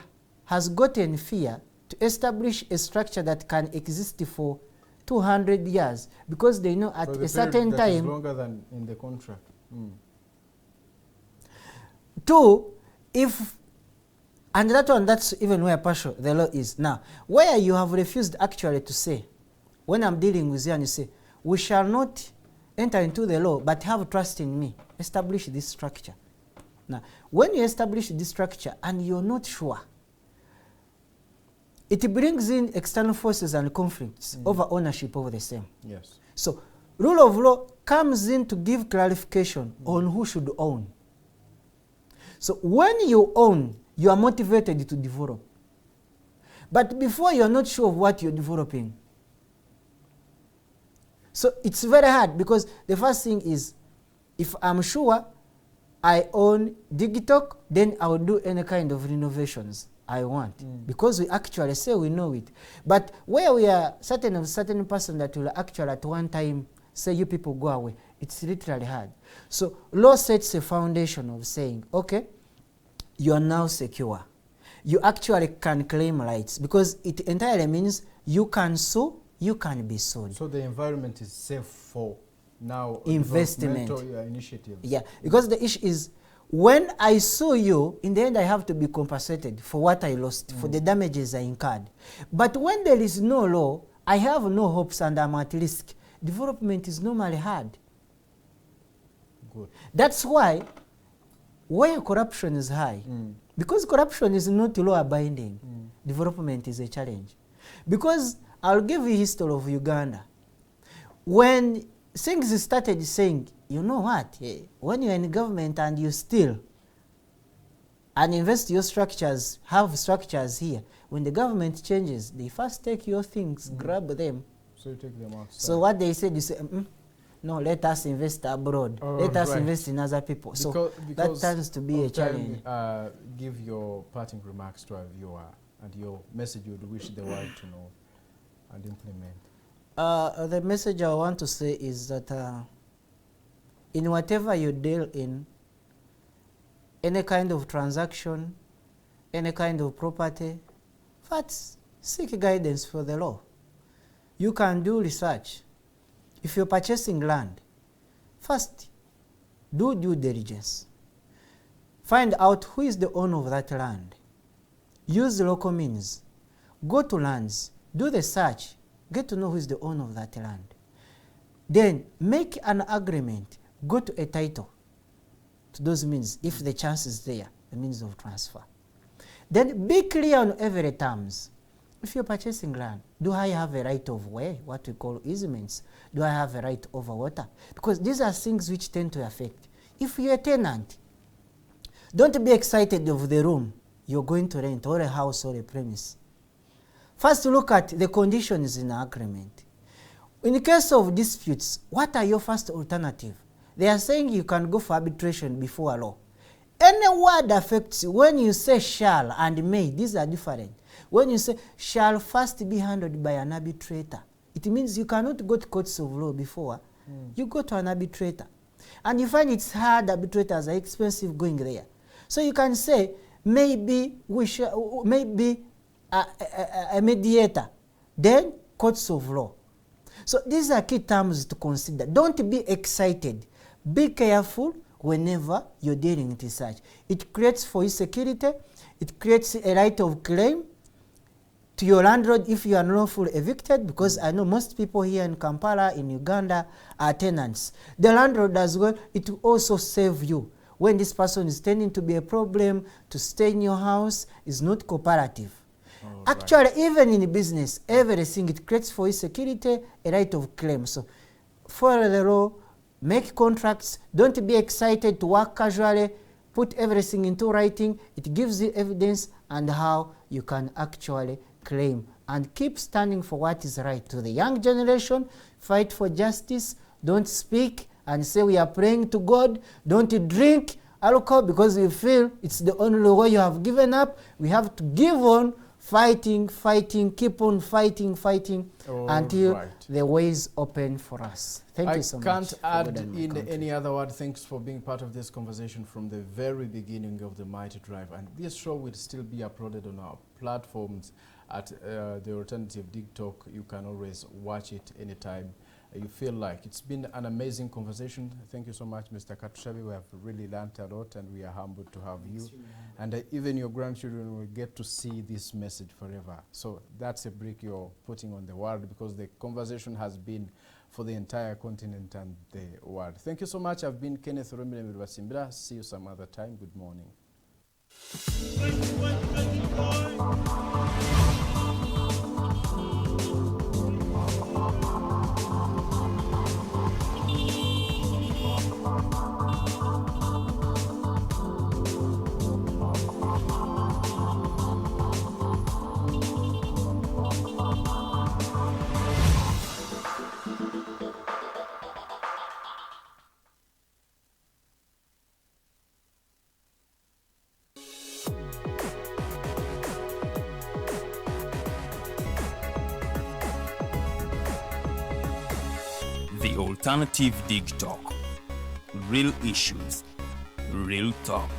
S6: has gotten fear to establish a structure that can exist for 200 years because they know at a certain
S4: that
S6: time.
S4: is longer than in the contract.
S6: Two, if, and that one, that's even where partial the law is. Now, where you have refused actually to say, when I'm dealing with you and you say, we shall not enter into the law, but have trust in me, establish this structure. Now, when you establish this structure and you're not sure, it brings in external forces and conflicts over ownership of the same.
S4: Yes.
S6: So, rule of law comes in to give clarification on who should own. So, when you own, you are motivated to develop. But before, you are not sure of what you're developing. So, it's very hard because the first thing is, if I'm sure I own Digitalk, then I will do any kind of renovations I want, because we actually say we know it. But where we are certain person that will actually at one time say you people go away, it's literally hard. So law sets a foundation of saying, okay, you are now secure. You actually can claim rights because it entirely means you can sue, you can be sued.
S4: So the environment is safe for now
S6: investment
S4: initiatives.
S6: Yeah, because the issue is, when I sue you, in the end I have to be compensated for what I lost, for the damages I incurred. But when there is no law, I have no hopes and I'm at risk. Development is normally hard.
S4: Good.
S6: That's why, where corruption is high, because corruption is not law binding, development is a challenge. Because I'll give you a history of Uganda. When things started saying, you know what, when you're in government and you steal and invest your structures, have structures here, when the government changes, they first take your things, grab them.
S4: So you take them outside.
S6: So what they said, you say, no, let us invest abroad. Let us invest in other people. So that tends to be a challenge.
S4: Give your parting remarks to our viewer and your message you would wish the world to know and implement.
S6: The message I want to say is that in whatever you deal in, any kind of transaction, any kind of property, first seek guidance for the law. You can do research. If you're purchasing land, first do due diligence. Find out who is the owner of that land. Use the local means. Go to lands, do the search, get to know who is the owner of that land. Then make an agreement, go to a title to those means, if the chance is there, the means of transfer. Then be clear on every terms. If you're purchasing land, do I have a right of way, what we call easements? Do I have a right over water? Because these are things which tend to affect. If you're a tenant, don't be excited of the room you're going to rent, or a house or a premise. First, look at the conditions in the agreement. In the case of disputes, what are your first alternative? They are saying you can go for arbitration before a law. Any word affects you. When you say shall and may, these are different. When you say shall first be handled by an arbitrator, it means you cannot go to courts of law before. You go to an arbitrator. And you find it's hard, arbitrators are expensive going there. So you can say, maybe we shall, maybe a mediator, then courts of law. So these are key terms to consider. Don't be excited. Be careful whenever you're dealing with research. It creates for you security. It creates a right of claim to your landlord if you are unlawfully evicted, because I know most people here in Kampala, in Uganda, are tenants. The landlord as well, it will also save you. When this person is tending to be a problem, to stay in your house, is not cooperative. Actually, even in business, everything, it creates for you security, a right of claim. So follow the law, make contracts, don't be excited to work casually, put everything into writing. It gives you evidence and how you can actually claim and keep standing for what is right. To the young generation, fight for justice. Don't speak and say we are praying to God. Don't drink alcohol because we feel it's the only way. You have given up. We have to give on fighting, keep on fighting until the way is open for us. Thank you so much.
S4: I can't add in any other word. Thanks for being part of this conversation from the very beginning of the Mighty Drive. And this show will still be uploaded on our platforms at the Alternative Dig Talk. You can always watch it anytime you feel like. It's been an amazing conversation. Thank you so much, Mr. Katushabe. We have really learned a lot, and we are humbled to have you. And even your grandchildren will get to see this message forever. So that's a brick you're putting on the world, because the conversation has been for the entire continent and the world. Thank you so much. I've been Kenneth Romile Basimbira. See you some other time. Good morning.
S1: The Alternative Dig Talk. Real issues, real talk.